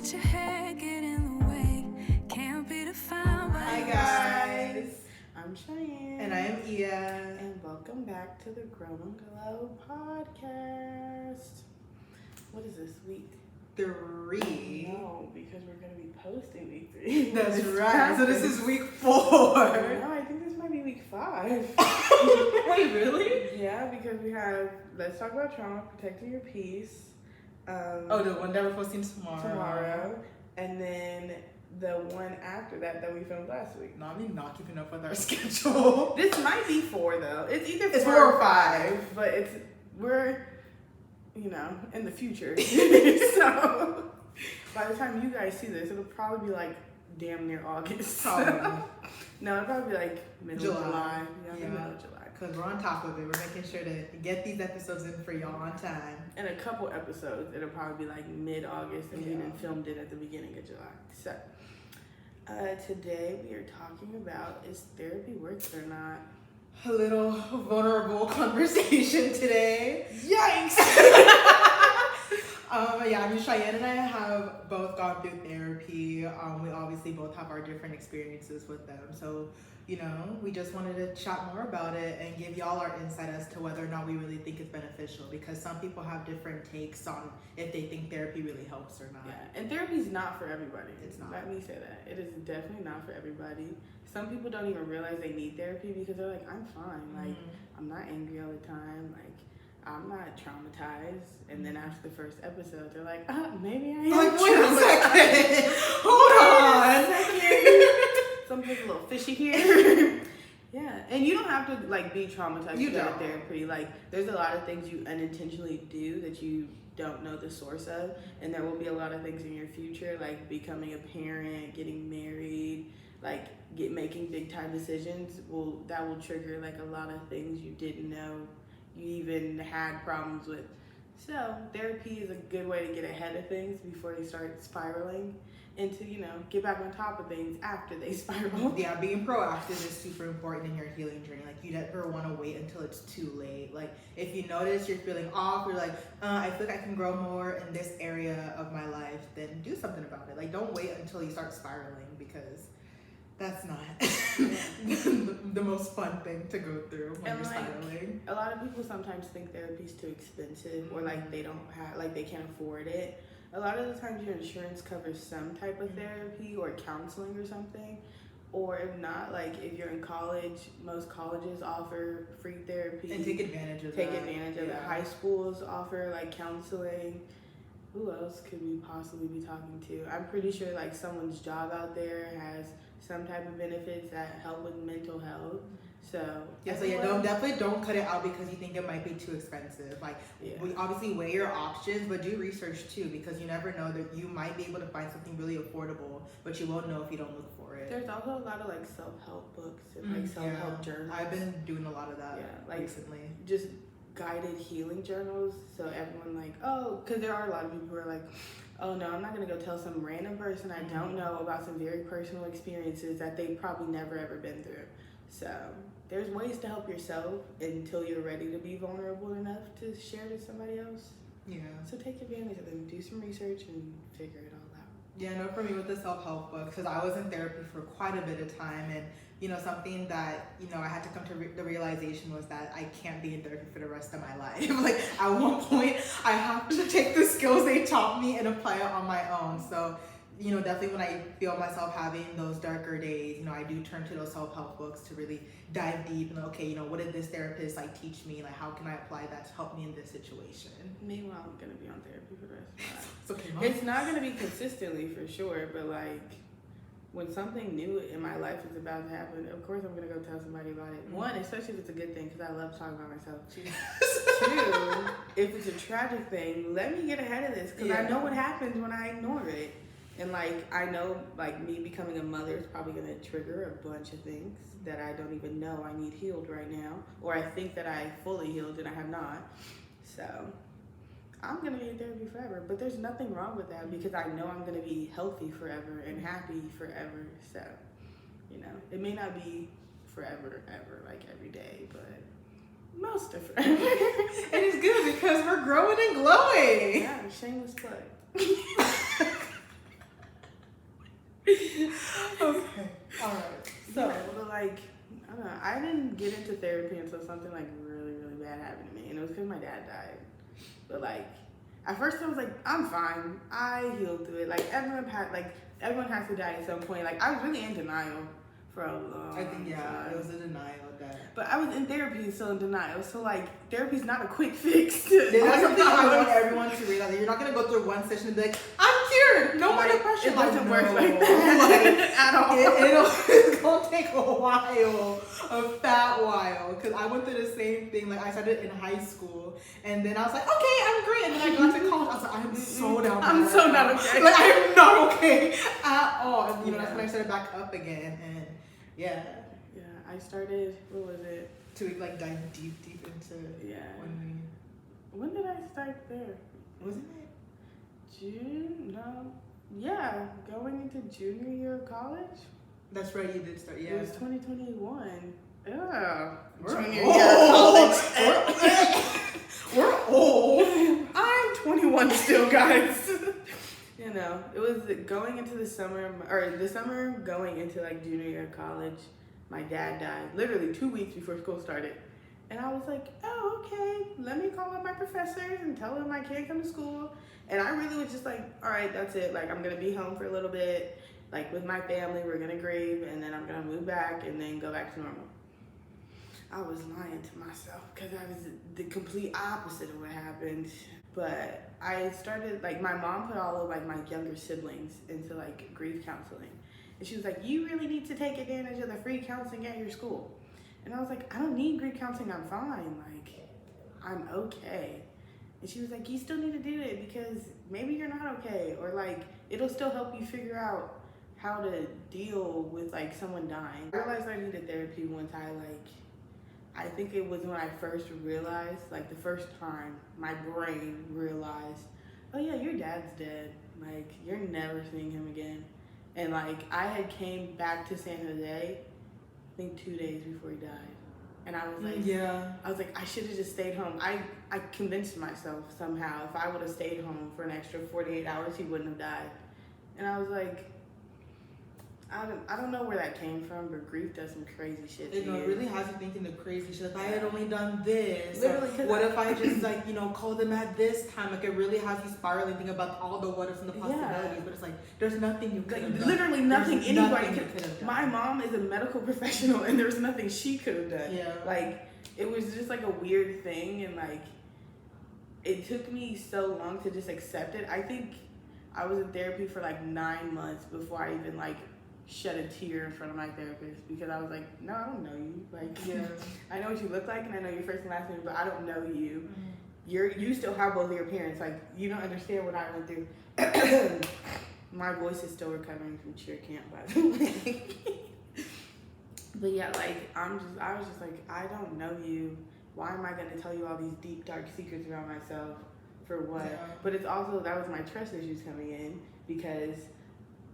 let your hair get in the way. Can't be defined by Hi your guys, I'm Cheyenne. and I am Ia. And welcome back to the Grow and Glow podcast. What is this, week? 3. No, because we're going to be posting week 3. That's right. So this is week 4. No, I think this might be week 5. Wait, really? Yeah, because we have Let's Talk About Trauma, Protecting Your Peace. The one that we're posting tomorrow. And then the one after that we filmed last week. No, I'm not keeping up with our schedule. This might be 4 though. It's either 4 It's 4 or 5. but we're in the future. So by the time you guys see this, it'll probably be like damn near August. Probably. No, it'll probably be like middle of July. Yeah, middle of July. Because we're on top of it. We're making sure to get these episodes in for y'all on time. In a couple episodes, it'll probably be like mid-August, and we even filmed it at the beginning of July. So today we are talking about, is therapy worth it or not? A little vulnerable conversation today. Yikes! I mean, Cheyenne and I have both gone through therapy. We obviously both have our different experiences with them. So, we just wanted to chat more about it and give y'all our insight as to whether or not we really think it's beneficial, because some people have different takes on if they think therapy really helps or not. Yeah, and therapy is not for everybody. It's not. Let me say that. It is definitely not for everybody. Some people don't even realize they need therapy because they're like, I'm fine. Like, I'm not angry all the time. Like, I'm not traumatized. And then after the first episode, they're like, maybe I am. Like, wait a second. Hold on. Something's a little fishy here. Yeah, and you don't have to be traumatized to go to therapy. There's a lot of things you unintentionally do that you don't know the source of, and there will be a lot of things in your future, like becoming a parent, getting married, making big time decisions. That will trigger a lot of things you didn't know you even had problems with. So therapy is a good way to get ahead of things before they start spiraling, and to get back on top of things after they spiral. Yeah, being proactive is super important in your healing journey. You never want to wait until it's too late. If you notice you're feeling off, you're like, I feel like I can grow more in this area of my life, then do something about it. Don't wait until you start spiraling, because that's not the most fun thing to go through when you're spiraling. A lot of people sometimes think therapy's too expensive, or they don't have, they can't afford it. A lot of the times your insurance covers some type of therapy or counseling or something. Or if not, if you're in college, most colleges offer free therapy. And take advantage of it. High schools offer counseling. Who else could we possibly be talking to? I'm pretty sure someone's job out there has some type of benefits that help with mental health. So definitely don't cut it out because you think it might be too expensive. We obviously weigh your options, but do research too, because you never know that you might be able to find something really affordable, but you won't know if you don't look for it. There's also a lot of self-help books and self-help journals. I've been doing a lot of that recently. Just guided healing journals. So everyone because there are a lot of people who are like, oh no, I'm not gonna go tell some random person I don't know about some very personal experiences that they've probably never ever been through. So there's ways to help yourself until you're ready to be vulnerable enough to share to somebody else. Yeah. So take advantage of them, do some research, and figure it all out. Yeah, no, for me with the self-help books, because I was in therapy for quite a bit of time, and something that I had to come to the realization was that I can't be in therapy for the rest of my life. At one point, I have to take the skills they taught me and apply it on my own. So definitely when I feel myself having those darker days, I do turn to those self-help books to really dive deep and what did this therapist teach me? How can I apply that to help me in this situation? Meanwhile, I'm gonna be on therapy for the rest of my life. It's okay, Mom. It's not gonna be consistently for sure, but when something new in my life is about to happen, of course I'm gonna go tell somebody about it. One, especially if it's a good thing, because I love talking about myself. Two, if it's a tragic thing, let me get ahead of this, because I know what happens when I ignore it. And I know me becoming a mother is probably gonna trigger a bunch of things that I don't even know I need healed right now, or I think that I fully healed and I have not. So I'm gonna be in therapy forever, but there's nothing wrong with that, because I know I'm gonna be healthy forever and happy forever. So it may not be forever ever every day, but most of forever. And it's good because we're growing and glowing. Yeah, shameless plug. Okay. All right. So, but like, I don't know. I didn't get into therapy until something like really, really bad happened to me, and it was because my dad died. But like, at first I was like, I'm fine. I healed through it. Like everyone has to die at some point. Like I was really in denial for a long I think time. it was a denial of that. But I was in therapy, still in denial. So like, therapy's not a quick fix. That's something I want everyone to realize. You're not gonna go through one session and be like, I'm cured. No more depression. It doesn't no, work like that at all. It's gonna take a while, a fat while. Cause I went through the same thing. Like I started in high school, and then I was like, okay, I'm great. And then I got to college. I was like, I'm so down. I'm so not okay. Like I am not okay at all. And that's when I started back up again. And yeah. Yeah, I started. What was it? To like dive deep into When did I start there? Wasn't it June? No. Yeah, going into junior year of college. That's right, you did start. Yeah, It was 2021. Yeah, we're junior old. year of college. We're old. I'm 21 still, guys. You know, it was going into the summer going into like junior year of college. My dad died literally 2 weeks before school started. And I was like, oh, okay, let me call up my professors and tell them I can't come to school. And I really was just like, all right, that's it. Like, I'm going to be home for a little bit. Like, with my family, we're going to grieve, and then I'm going to move back and then go back to normal. I was lying to myself because I was the complete opposite of what happened. But I started, like, my mom put all of, like, my younger siblings into, like, grief counseling. And she was like, you really need to take advantage of the free counseling at your school. And I was like, I don't need grief counseling, I'm fine. Like, I'm okay. And she was like, you still need to do it because maybe you're not okay. Or like, it'll still help you figure out how to deal with like someone dying. I realized I needed therapy once I think it was when I first realized, like the first time my brain realized, oh yeah, your dad's dead. Like, you're never seeing him again. And like, I had came back to San Jose, I think 2 days before he died. And I was like, I should have just stayed home. I convinced myself somehow if I would have stayed home for an extra 48 hours, he wouldn't have died. And I was like, I don't know where that came from, but grief does some crazy shit to you. It really has you thinking the crazy shit. If I had only done this, literally, what if I just like, called them at this time? Like it really has you spiraling, thinking about all the what ifs and the possibilities. But it's like, there's nothing you could have done. Literally nothing anybody could have done. My mom is a medical professional and there's nothing she could have done. Yeah. Like, it was just like a weird thing, and like, it took me so long to just accept it. I think I was in therapy for like 9 months before I even like shed a tear in front of my therapist, because I was like, no, I don't know you. Like, I know what you look like and I know your first and last name, but I don't know you. Mm-hmm. You still have both of your parents. Like, you don't understand what I went through. My voice is still recovering from cheer camp, by the way. But yeah, like, I was just like, I don't know you. Why am I going to tell you all these deep, dark secrets about myself? For what? Yeah. But it's also, that was my trust issues coming in, because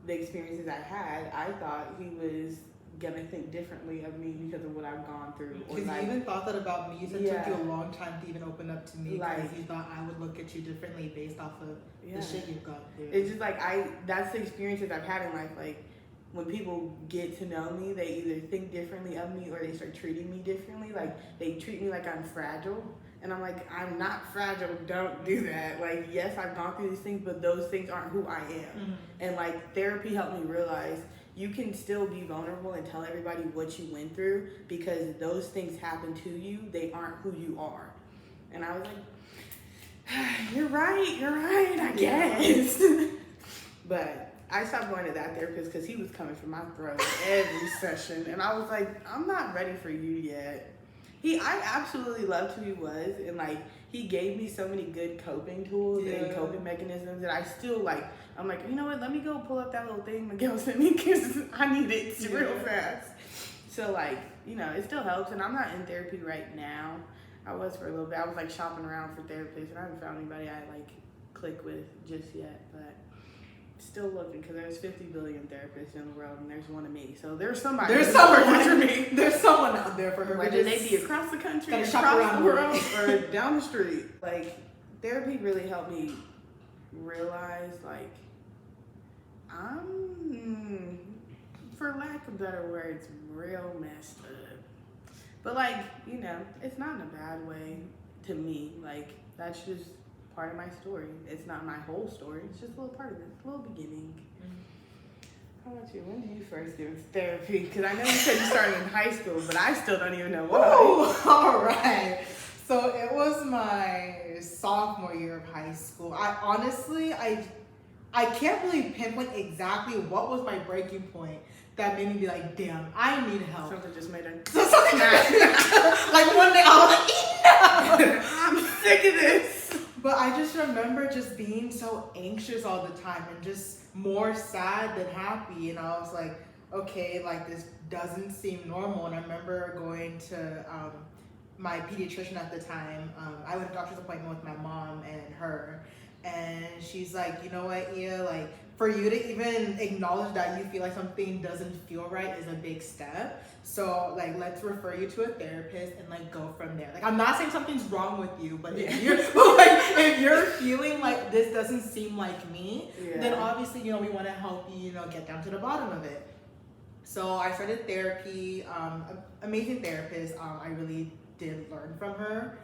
the experiences I had, I thought he was gonna think differently of me because of what I've gone through. Because you even thought that about me. You said it took you a long time to even open up to me, because you thought I would look at you differently based off of the shit you've gone through. It's just like, that's the experiences I've had in life. Like, when people get to know me, they either think differently of me or they start treating me differently. Like, they treat me like I'm fragile. And I'm like, I'm not fragile, don't do that. Like, yes, I've gone through these things, but those things aren't who I am. Mm-hmm. And like, therapy helped me realize you can still be vulnerable and tell everybody what you went through, because those things happen to you. They aren't who you are. And I was like, you're right, I guess. But I stopped going to that therapist because he was coming for my throat every session. And I was like, I'm not ready for you yet. I absolutely loved who he was, and like, he gave me so many good coping tools and coping mechanisms that I still like. I'm like, you know what? Let me go pull up that little thing Miguel sent me because I need it real fast. So like, it still helps, and I'm not in therapy right now. I was for a little bit. I was like shopping around for therapists, and I haven't found anybody I like click with just yet, but still looking, because there's 50 billion therapists in the world, and there's one of me. So there's somebody. There's someone for me. There's someone out there for her. Whether they be across the country, across the world, or down the street. Like, therapy really helped me realize, like, I'm, for lack of better words, real messed up. But like, you know, it's not in a bad way to me. Like, that's just part of my story. It's not my whole story. It's just a little part of it, a little beginning. How about you? When did you first do therapy? Because I know you said you started in high school, but I still don't even know why. Ooh, all right. So it was my sophomore year of high school. I honestly, I can't really pinpoint exactly what was my breaking point that made me be like, damn, I need help. Something just made her. So something like one day I was like, enough. I'm sick of this. But I just remember just being so anxious all the time and just more sad than happy. And I was like, okay, like this doesn't seem normal. And I remember going to my pediatrician at the time. I went to a doctor's appointment with my mom and her. And she's like, you know what, Ia, like for you to even acknowledge that you feel like something doesn't feel right is a big step. So like, let's refer you to a therapist and like go from there. Like, I'm not saying something's wrong with you, but if you're if you're feeling like this doesn't seem like me, then obviously, you know, we want to help you, you know, get down to the bottom of it. So I started therapy, amazing therapist. I really did learn from her.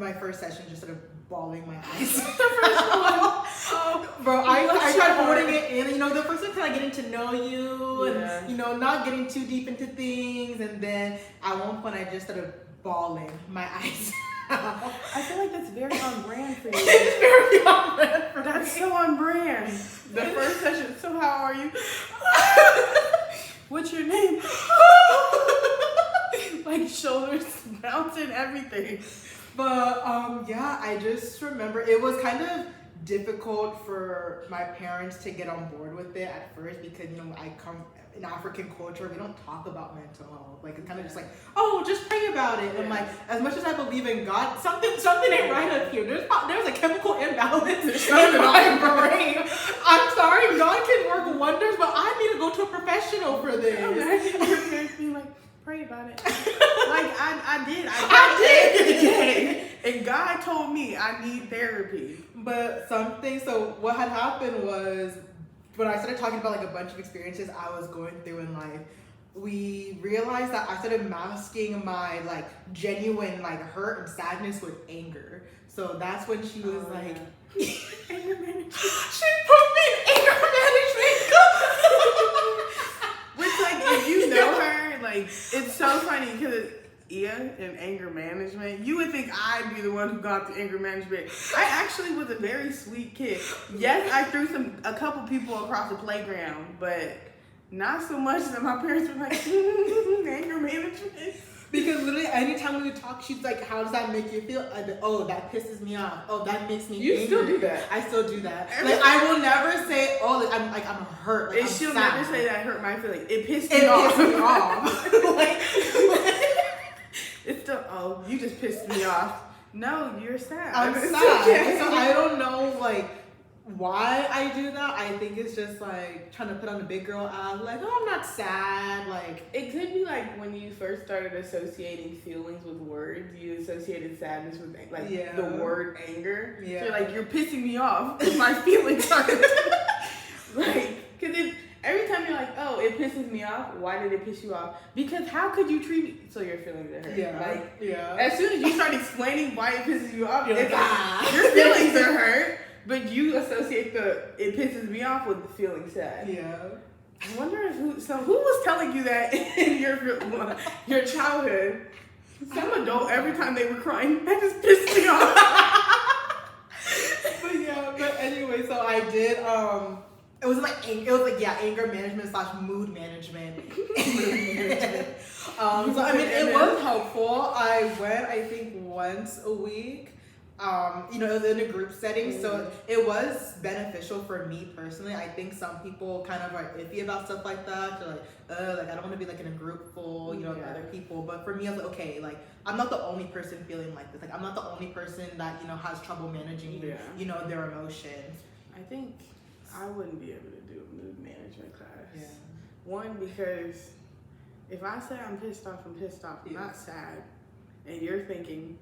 My first session just started bawling my eyes. The first one. Bro, I tried holding it in. You know, the first one kind of getting to know you and, you know, not getting too deep into things. And then at one point I just started bawling my eyes out. I feel like that's very on brand for you. It's very on brand for That's me. so on brand. The first session, so how are you? What's your name? Like shoulders bouncing, everything. But yeah, I just remember it was kind of difficult for my parents to get on board with it at first because, you know, I come in African culture, we don't talk about mental health. Like, it's kind of just like, oh, just pray about it. And like, as much as I believe in God, something ain't right up here. There's a chemical imbalance in my brain. I'm sorry, God can work wonders, but I need to go to a professional for this. Imagine your parents being like, pray about it. Like, I did. And God told me I need therapy. But so what had happened was, when I started talking about like a bunch of experiences I was going through in life, we realized that I started masking my like genuine like hurt and sadness with anger. So that's when she was like, Anger management. she put me in anger management. Which, like, if you know her, like, it's so funny because Ia in anger management, you would think I'd be the one who got the anger management. I actually was a very sweet kid. Yes, I threw a couple people across the playground, but not so much that my parents were like, anger management. Because literally anytime we would talk, she's like, how does that make you feel? Oh, that pisses me off. Oh, that makes me angry. Still do that. I still do that. Like, I will never say, oh, I'm hurt. Like, And she'll sad. never say that hurt my feelings. It pissed It me off. pissed me off. Like, It's still, oh, you just pissed me off. No, you're sad. I'm It's sad. okay. So I don't know, like, why I do that. I think it's just like trying to put on a big girl act. Like, oh, I'm not sad. Like, It could be like when you first started associating feelings with words, you associated sadness with like the word anger. Yeah. So you're like, you're pissing me off. My feelings are like, because if every time you're like, oh, it pisses me off. Why did it piss you off? Because how could you treat me? So your feelings are hurt. yeah, Like, yeah. as soon as you start explaining why it pisses you off, You're it's like, ah. your feelings are hurt. But you associate it pisses me off with the feeling sad. Yeah. I wonder who was telling you that in your childhood? Some adult, every time they were crying, that just pissed me off. But anyway, so I did, it was like anger management / mood management. So I mean, it was helpful. I went, I think, once a week. You know, it was in a group setting, so it was beneficial for me personally. I think some people kind of are iffy about stuff like that. They're like, I don't want to be like in a group full, you know, of other people. But for me, I was like, okay, like, I'm not the only person feeling like this. Like, I'm not the only person that, you know, has trouble managing, you know, their emotions. I think I wouldn't be able to do a mood management class. Yeah. One, because if I say I'm pissed off, I'm not sad. And you're thinking,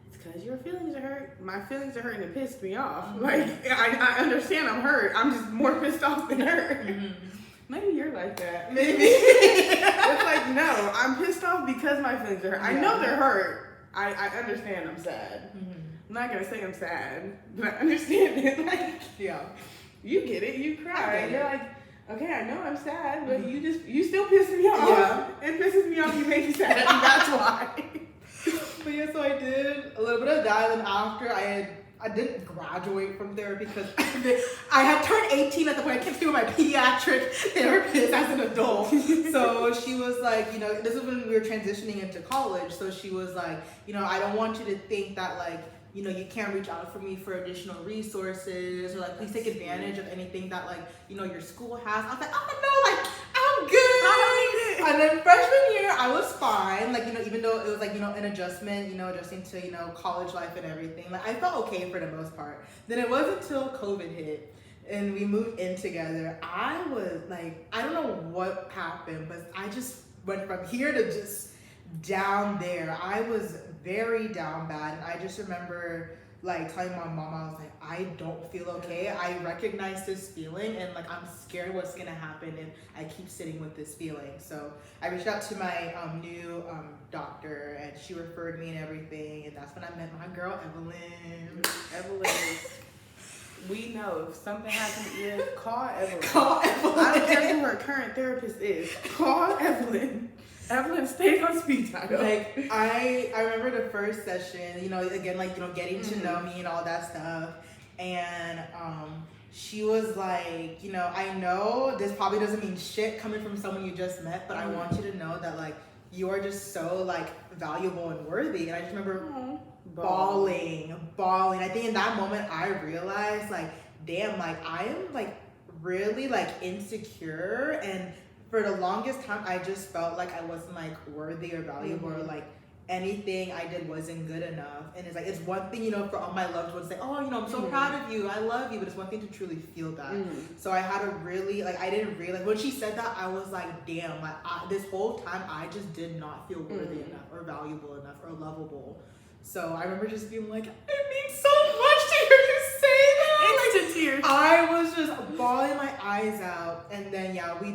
it's because your feelings are hurt. My feelings are hurt and it pissed me off. Like, I understand I'm hurt. I'm just more pissed off than hurt. Maybe you're like that. Maybe. It's like, no, I'm pissed off because my feelings are hurt. I know they're hurt. I understand I'm sad. I'm not going to say I'm sad, but I understand it. Like, Yeah. you get it. You cry. get You're it. like, okay, I know I'm sad, but you still piss me off. Yeah. It pisses me off. You make me sad. And that's why. But yeah, so I did a little bit of that, and after I didn't graduate from therapy because I had turned 18 at the point I came to see my pediatric therapist as an adult. So she was like, you know, this is when we were transitioning into college. So she was like, you know, I don't want you to think that like, you know, you can't reach out for me for additional resources or like please take advantage of anything that like, you know, your school has. I was like, oh no, like I'm good. And then freshman year, I was fine. Like, you know, even though it was like, you know, an adjustment, you know, adjusting to, you know, college life and everything. Like, I felt okay for the most part. Then it wasn't until COVID hit and we moved in together. I was like, I don't know what happened, but I just went from here to just down there. I was very down bad. And I just remember like telling my mom, I was like, I don't feel okay. I recognize this feeling and like I'm scared what's gonna happen and I keep sitting with this feeling. So I reached out to my new doctor and she referred me and everything, and that's when I met my girl Evelyn. Evelyn, we know if something happens to you, call Evelyn. Call Evelyn. I don't care who her current therapist is. Call Evelyn. Evelyn stays on speed dial. Like I remember the first session, you know, again, like, you know, getting to know me and all that stuff. And she was like, you know, I know this probably doesn't mean shit coming from someone you just met, but I want you to know that like you are just so like valuable and worthy. And I just remember bawling. I think in that moment I realized like, damn, like I am like really like insecure, and for the longest time I just felt like I wasn't like worthy or valuable or like anything I did wasn't good enough. And it's like, it's one thing, you know, for all my loved ones to say, oh, you know, I'm so proud of you, I love you, but it's one thing to truly feel that. So I had to really, like, I didn't realize, when she said that, I was like, damn, like, this whole time I just did not feel worthy enough or valuable enough or lovable. So I remember just being like, it means so much to hear you say that. Instant tears. I was just bawling my eyes out. And then, yeah, we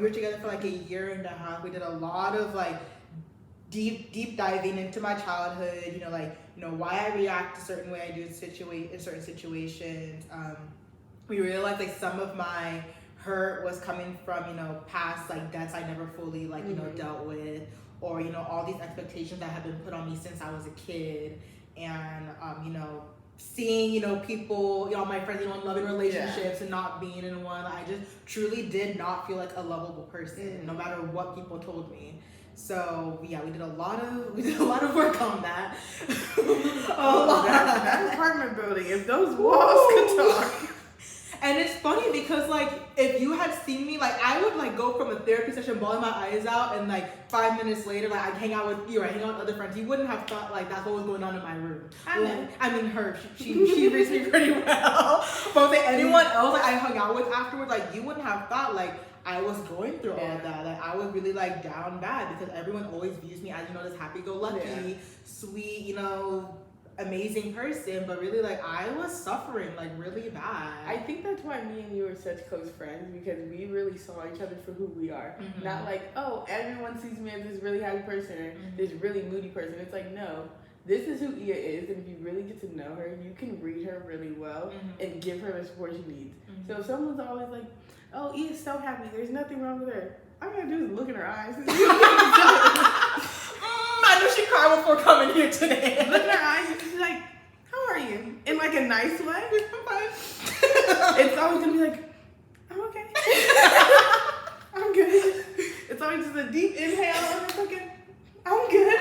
were together for like a year and a half. We did a lot of like, deep diving into my childhood, you know, like, you know, why I react a certain way I do in certain situations. We realized like some of my hurt was coming from, you know, past like debts I never fully like, you know, dealt with, or, you know, all these expectations that have been put on me since I was a kid. And, you know, seeing, you know, people, you know, my friends, you know, in loving relationships and not being in one, I just truly did not feel like a lovable person, no matter what people told me. So yeah, we did a lot of work on that. That apartment building, if those walls could talk. And it's funny because like if you had seen me, like I would like go from a therapy session bawling my eyes out, and like 5 minutes later, like I'd hang out with you or hang out with other friends. You wouldn't have thought like that's what was going on in my room. I mean her, she reads me pretty well. But like anyone else like I hung out with afterwards, like you wouldn't have thought like I was going through all that. Like I was really like down bad because everyone always views me as, you know, this happy-go-lucky, sweet, you know, amazing person, but really like I was suffering like really bad. I think that's why me and you are such close friends, because we really saw each other for who we are. Not like, oh, everyone sees me as this really happy person or this really moody person. It's like, no, this is who Ia is, and if you really get to know her, you can read her really well and give her the support she needs. So if someone's always like, oh, Ia's so happy, there's nothing wrong with her, all I gotta do is look in her eyes. I know she cried before coming here today. Look in her eyes and she's like, how are you? In like a nice way. It's always gonna be like, I'm okay. I'm good. It's always just a deep inhale and it's like, I'm good.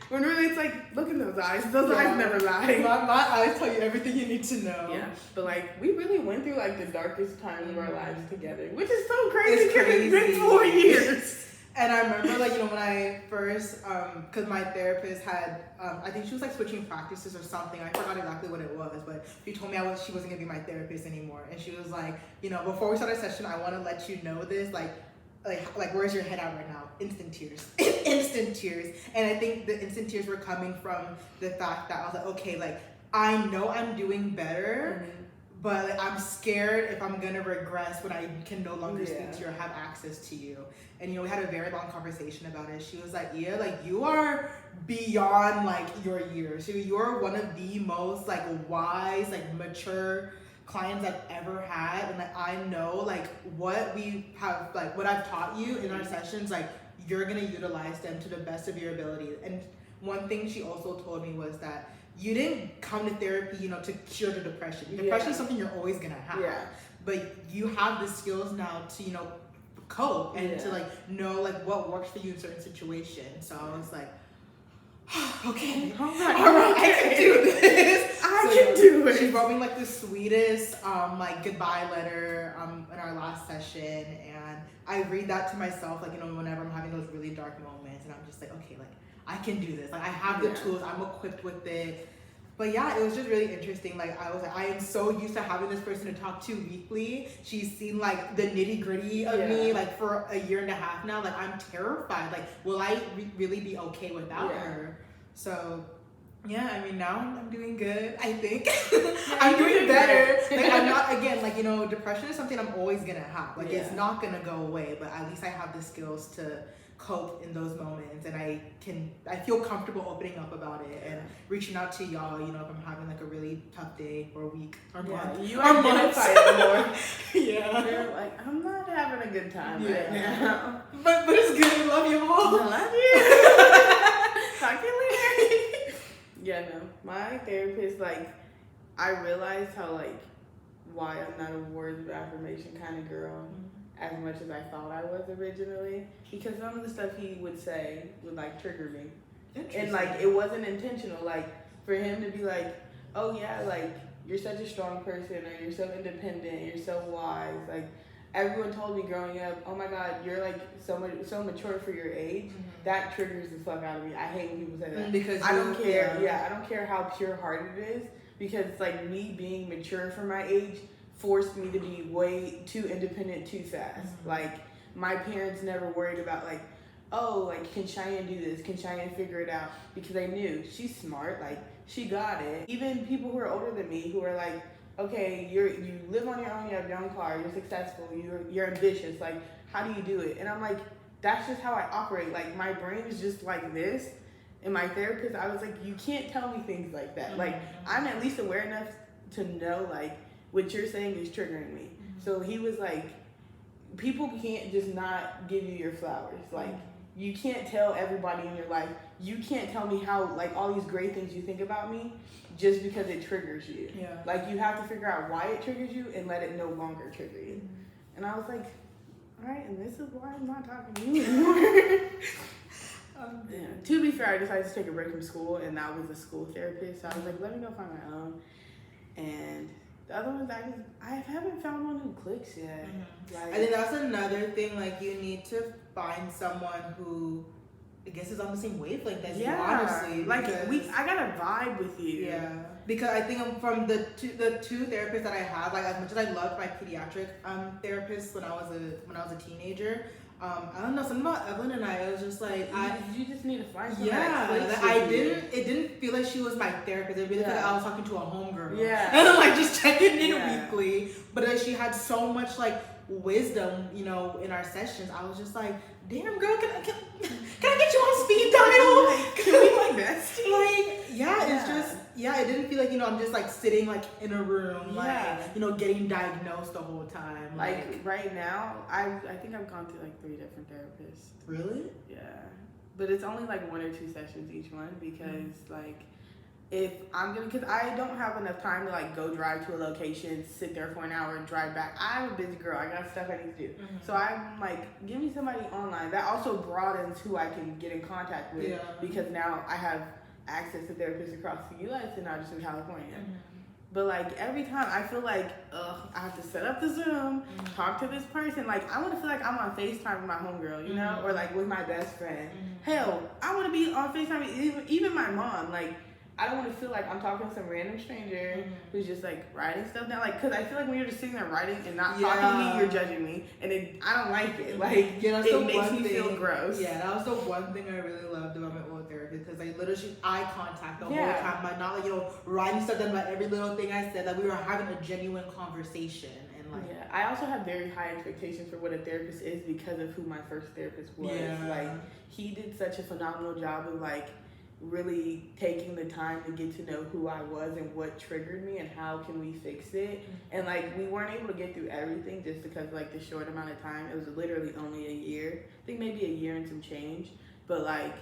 When really it's like, look in those eyes. Those eyes never lie. My eyes tell you everything you need to know. Yeah, but like we really went through like the darkest times of our lives together, which is so crazy. It's crazy. It's been 4 years. And I remember, like, you know, when I first, because my therapist had, I think she was, like, switching practices or something. I forgot exactly what it was, but she told me she wasn't going to be my therapist anymore. And she was like, you know, before we start a session, I want to let you know this. Like, like where's your head at right now? Instant tears. Instant tears. And I think the instant tears were coming from the fact that I was like, okay, like I know I'm doing better, but like, I'm scared if I'm gonna regress when I can no longer speak to you or have access to you. And we had a very long conversation about it. She was like, yeah, like you are beyond like your years. You're one of the most like wise, like mature clients I've ever had, and like I know like what we have, like what I've taught you in our sessions, like you're gonna utilize them to the best of your ability. And one thing she also told me was that you didn't come to therapy, to cure the depression. Depression is something you're always gonna have, but you have the skills now to cope and to like know like what works for you in certain situations. So I was like, okay, all right, I can do this. I can do it. She wrote me like the sweetest like goodbye letter in our last session, and I read that to myself like whenever I'm having those really dark moments, and I'm just like, okay, like I can do this. Like I have the tools. I'm equipped with it. But yeah, it was just really interesting. Like I was like, I am so used to having this person to talk to weekly. She's seen like the nitty gritty of me like for a year and a half now. Like I'm terrified. Like will I really be okay without her? So yeah, I mean now I'm doing good. I think I'm doing better. Like I'm not again like depression is something I'm always gonna have. Like it's not gonna go away. But at least I have the skills to cope in those moments, and I feel comfortable opening up about it and reaching out to y'all, if I'm having like a really tough day or week or month. You identify it more. You're like, I'm not having a good time right now. But it's good. I love you all. I love you. Talk to you later. Yeah, no. My therapist, like, I realized how, like, why I'm not a words of affirmation kind of girl. As much as I thought I was originally, because some of the stuff he would say would like trigger me, and like it wasn't intentional. Like for him to be like, "Oh yeah, like you're such a strong person, or you're so independent, you're so wise." Like everyone told me growing up, "Oh my God, you're like so mature for your age." That triggers the fuck out of me. I hate when people say that because I don't care. I don't care how pure hearted it is, because like me being mature for my age forced me to be way too independent too fast. Like my parents never worried about like, oh, like can Cheyenne do this? Can Cheyenne figure it out? Because they knew she's smart, like she got it. Even people who are older than me who are like, okay, you live on your own, you have your own car, you're successful, you're ambitious, like how do you do it? And I'm like, that's just how I operate. Like my brain is just like this. And my therapist, I was like, you can't tell me things like that. Like I'm at least aware enough to know like what you're saying is triggering me. So he was like, people can't just not give you your flowers. Like, you can't tell everybody in your life. You can't tell me how, like, all these great things you think about me just because it triggers you. Like, you have to figure out why it triggers you and let it no longer trigger you. And I was like, all right, and this is why I'm not talking to you anymore. To be fair, I decided to take a break from school, and that was a school therapist. So I was like, let me go find my own. And the other ones, I haven't found one who clicks yet. Like, I think that's another thing. Like, you need to find someone who, I guess, is on the same wavelength as you. Honestly, like I got a vibe with you. Yeah, because I think from the two therapists that I have, like as much as I loved my pediatric therapist when I was a teenager. I don't know, something about Evelyn and I was just like, you just need to find someone. It didn't feel like she was my therapist. It really felt like I was talking to a homegirl. And I'm like just checking in weekly. But she had so much like wisdom, in our sessions. I was just like, damn girl, can I get you on speed dial? Can we like besties? It's just it didn't feel like I'm just like sitting like in a room like getting diagnosed the whole time. Like right now, I think I've gone through like 3 different therapists. Really? Yeah, but it's only like 1 or 2 sessions each one because like if I'm gonna, because I don't have enough time to like go drive to a location, sit there for an hour and drive back. I'm a busy girl. I got stuff I need to do. So I'm like, give me somebody online. That also broadens who I can get in contact with because now I have access to therapists across the U.S. and not just in California. But like every time I feel like, I have to set up the Zoom, talk to this person. Like I want to feel like I'm on FaceTime with my homegirl, or like with my best friend. Hell, I want to be on FaceTime with even my mom. Like I don't want to feel like I'm talking to some random stranger who's just like writing stuff down. Like, cause I feel like when you're just sitting there writing and not talking to me, you're judging me, and I don't like it. Like, that's it makes me feel gross. Yeah, that was the one thing I really loved about my old therapist, because like literally eye contact the whole time, like not like writing stuff down about every little thing I said. Like we were having a genuine conversation. Yeah, I also have very high expectations for what a therapist is because of who my first therapist was. Yeah. Like, he did such a phenomenal job of like really taking the time to get to know who I was and what triggered me and how can we fix it. And like, we weren't able to get through everything just because like the short amount of time. It was literally only a year. I think maybe a year and some change. But like,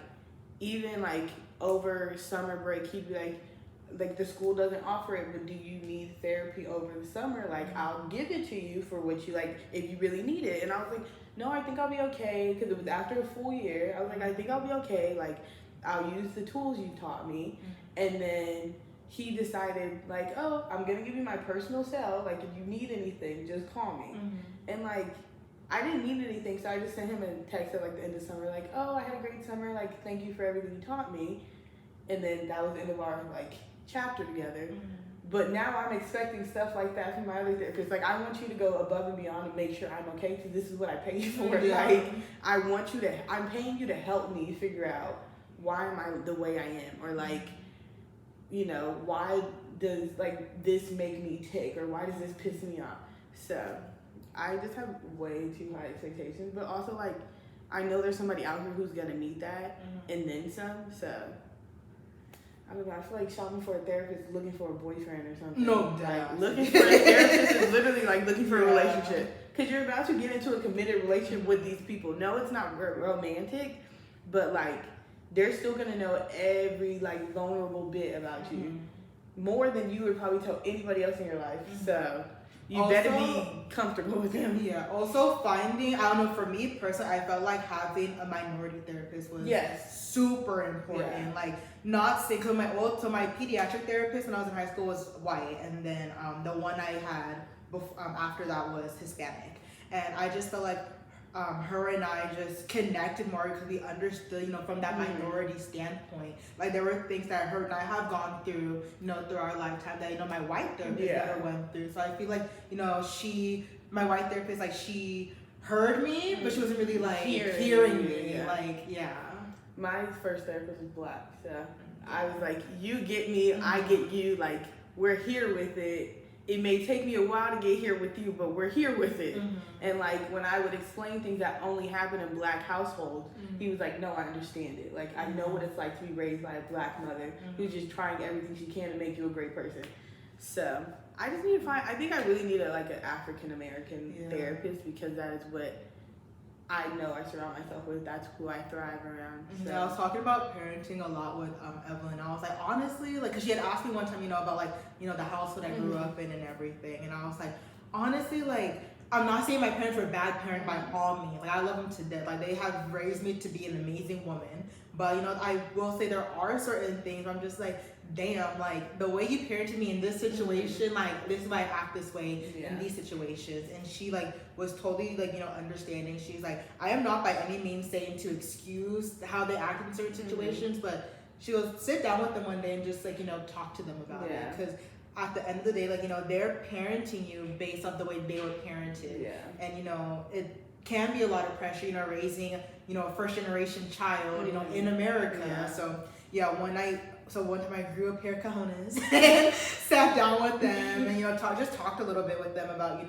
even like over summer break, he'd be like the school doesn't offer it, but do you need therapy over the summer? Like, I'll give it to you for what you like, if you really need it. And I was like, no, I think I'll be okay, because it was after a full year. I was like, I think I'll be okay. Like, I'll use the tools you taught me. And then he decided, like, oh, I'm gonna give you my personal cell. Like, if you need anything, just call me. And like, I didn't need anything, so I just sent him a text at like the end of summer, like, oh, I had a great summer. Like, thank you for everything you taught me. And then that was the end of our like chapter together. But now I'm expecting stuff like that from my other therapist. Like, I want you to go above and beyond and make sure I'm okay, because this is what I pay you for. Like, I'm paying you to help me figure out why am I the way I am, or like, why does like this make me tick, or why does this piss me off? So I just have way too high expectations, but also like, I know there's somebody out here who's gonna meet that and then some. So I don't know, I feel like shopping for a therapist is looking for a boyfriend or something. No, like looking for a therapist is literally like looking for a relationship, because you're about to get into a committed relationship with these people. No, it's not romantic, but like they're still gonna know every like vulnerable bit about you, more than you would probably tell anybody else in your life. So you also better be comfortable with them. Yeah. Also finding, I don't know, for me personally, I felt like having a minority therapist was super important. Yeah. Like, not saying, because my pediatric therapist when I was in high school was white, and then the one I had after that was Hispanic, and I just felt like her and I just connected more because we understood, from that minority standpoint. Like, there were things that her and I have gone through, through our lifetime that, my white therapist never went through. So I feel like, my white therapist, like, she heard me, but she wasn't really, like, hearing me. Yeah. Like, My first therapist was black, so I was like, you get me, I get you, like, we're here with it. It may take me a while to get here with you, but we're here with it. And like, when I would explain things that only happen in black households, he was like, no, I understand it. Like, I know what it's like to be raised by a black mother who's just trying everything she can to make you a great person. So I just need to I think I really need an African-American therapist, because that is what I know I surround myself with. That's who I thrive around. So. I was talking about parenting a lot with Evelyn. I was like, honestly, like, because she had asked me one time, about like, the household I grew up in and everything. And I was like, honestly, like, I'm not saying my parents were bad parents by all means. Like, I love them to death. Like, they have raised me to be an amazing woman. But, I will say there are certain things where I'm just like, damn, like, the way you parented me in this situation, like, this is why I act this way in these situations. And she, like, was totally, like, understanding. She's like, I am not by any means saying to excuse how they act in certain situations, but she will sit down with them one day and just, like, talk to them about it. Because at the end of the day, like, they're parenting you based off the way they were parented. Yeah. And, it can be a lot of pressure, raising, a first generation child, in America. Yeah. So, one time I grew a pair of cojones and sat down with them and, talked a little bit with them about,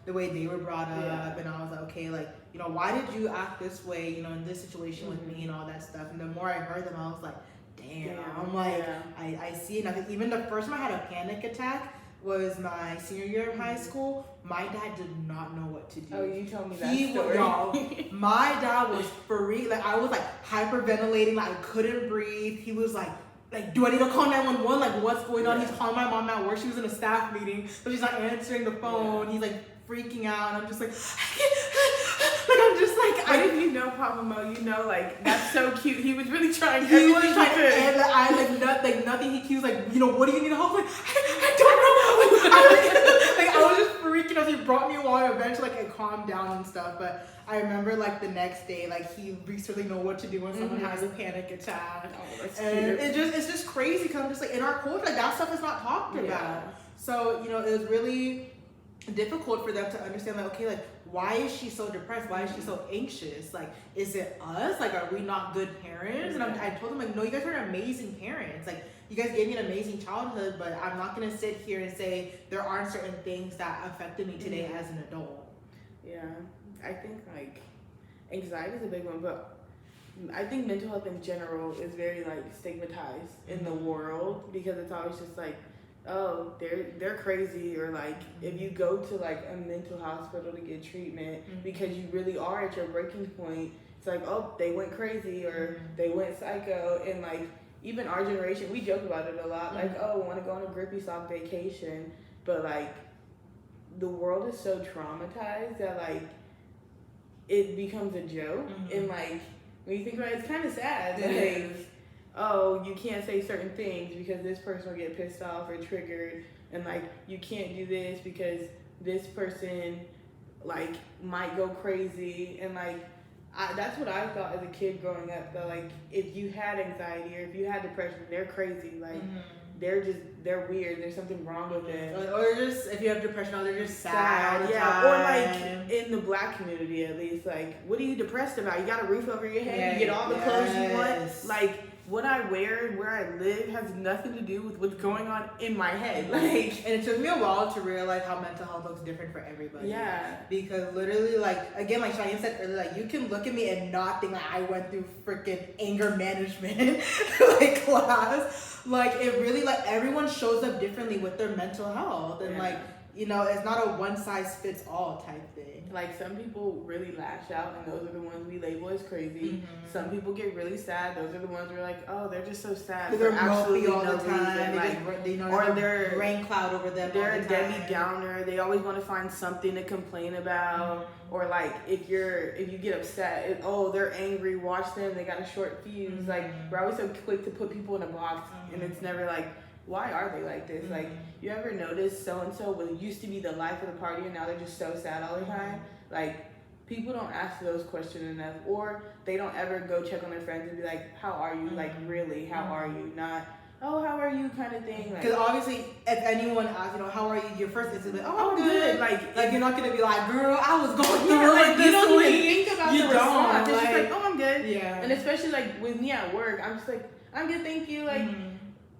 the way they were brought up. Yeah. And I was like, okay, like, why did you act this way, in this situation with me and all that stuff. And the more I heard them, I was like, damn. I'm like, I see it. And I think even the first time I had a panic attack was my senior year of high school. My dad did not know what to do. Oh, you told me that story. My dad was free. Like, I was like hyperventilating. Like, I couldn't breathe. He was like, do I need to call 911? Like, what's going on? He's calling my mom at work. She was in a staff meeting, so she's not answering the phone. He's like freaking out, and I'm just like, I can't. Like, I'm just like, but if you know Papa Mo, like, that's so cute. He was really trying. He was trying, and I nothing. He was like, what do you need help with? I don't know. I was just freaking out. He brought me water. Eventually, like, it calmed down and stuff. But I remember, like, the next day, like, he recently know what to do when someone has a panic attack. Oh, that's And cute. it's just crazy because I'm just like, in our culture, like, that stuff is not talked about. So, you know, it was really difficult for them to understand, like, okay, like, why is she so depressed? Why is she so anxious? Like, is it us? Like, are we not good parents? And I told them, like, no, you guys are amazing parents. Like, you guys gave me an amazing childhood, but I'm not gonna sit here and say there aren't certain things that affected me today as an adult. Yeah, I think like anxiety is a big one, but I think mental health in general is very like stigmatized in the world because it's always just like, oh, they're crazy, or like if you go to like a mental hospital to get treatment because you really are at your breaking point, it's like, oh, they went crazy or they went psycho. And like even our generation, we joke about it a lot, like, oh, want to go on a grippy sock vacation, but like the world is so traumatized that like it becomes a joke. And like when you think about it, it's kind of sad. Like, oh, you can't say certain things because this person will get pissed off or triggered, and like you can't do this because this person like might go crazy. And like that's what I thought as a kid growing up, that like if you had anxiety or if you had depression, they're crazy. Like they're weird. There's something wrong with it. Or just if you have depression, they're just sad. All the Yeah. time. Or like in the black community, at least, like, what are you depressed about? You got a roof over your head. You get all the clothes you want. Like, what I wear and where I live has nothing to do with what's going on in my head. Like, and it took me a while to realize how mental health looks different for everybody. Yeah. Because literally, like, again, like Cheyenne said earlier, like, you can look at me and not think like I went through freaking anger management like class. Like, it really, like, everyone shows up differently with their mental health. And like, you know, it's not a one size fits all type thing. Like, some people really lash out, and those are the ones we label as crazy. Some people get really sad. Those are the ones we're like, oh, they're just so sad. They're absolutely all no the time. reason. They Like, just, you know, or they're rain cloud over them. They're all a the Debbie time. Downer. They always want to find something to complain about. Or like if you get upset, they're angry. Watch them. They got a short fuse. Like, we're always so quick to put people in a box, and it's never like, why are they like this? Like, you ever notice so and so when it used to be the life of the party and now they're just so sad all the time? Like, people don't ask those questions enough, or they don't ever go check on their friends and be like, how are you? Like, really, how are you? Not, oh, how are you kind of thing. Because like, obviously, if anyone asks, you know, how are you? Your first instinct is like, oh, I'm I'm good. good. Like you're not gonna be like, girl, I was going through yeah, it like, this you don't week. even think about You the response. don't, It's just like- like, oh, I'm good. Yeah. And especially like with me at work, I'm just like, I'm good, thank you. Like,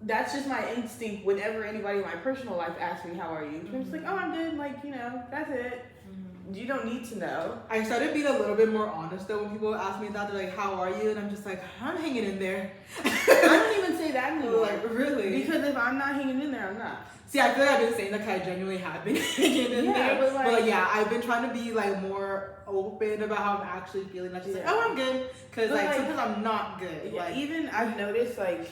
that's just my instinct whenever anybody in my personal life asks me, how are you? I'm just like, oh, I'm good. Like, you know, that's it. You don't need to know. I started being a little bit more honest though when people ask me that. They're like, how are you? And I'm just like, I'm hanging in there. I don't even say that anymore. Like, really? Because if I'm not hanging in there, I'm not. See, I feel like I've been saying that because I genuinely have been hanging in there. But like, yeah, I've been trying to be like more open about how I'm actually feeling. Not just like, oh, I'm good. Because But, like, like, sometimes I'm not good. yeah, Like, even I've noticed like,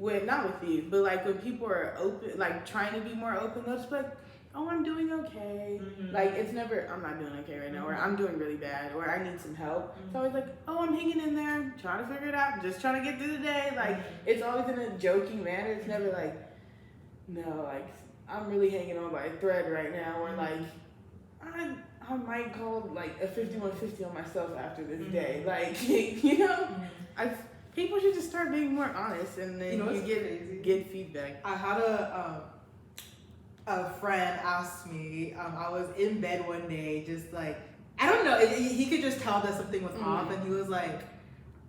not with you, but like when people are open, like trying to be more open, they'll just be like, oh, I'm doing okay. Like, it's never, I'm not doing okay right now, or I'm doing really bad, or I need some help. It's always like, oh, I'm hanging in there, trying to figure it out, just trying to get through the day. Like, it's always in a joking manner. It's never like, no, like, I'm really hanging on by a thread right now, or like, I might call like a 5150 on myself after this day. Like, you know, people should just start being more honest, and then You know, you it's get crazy. good feedback. I had a friend ask me, I was in bed one day, just like, I don't know, he could just tell that something was off, and he was like,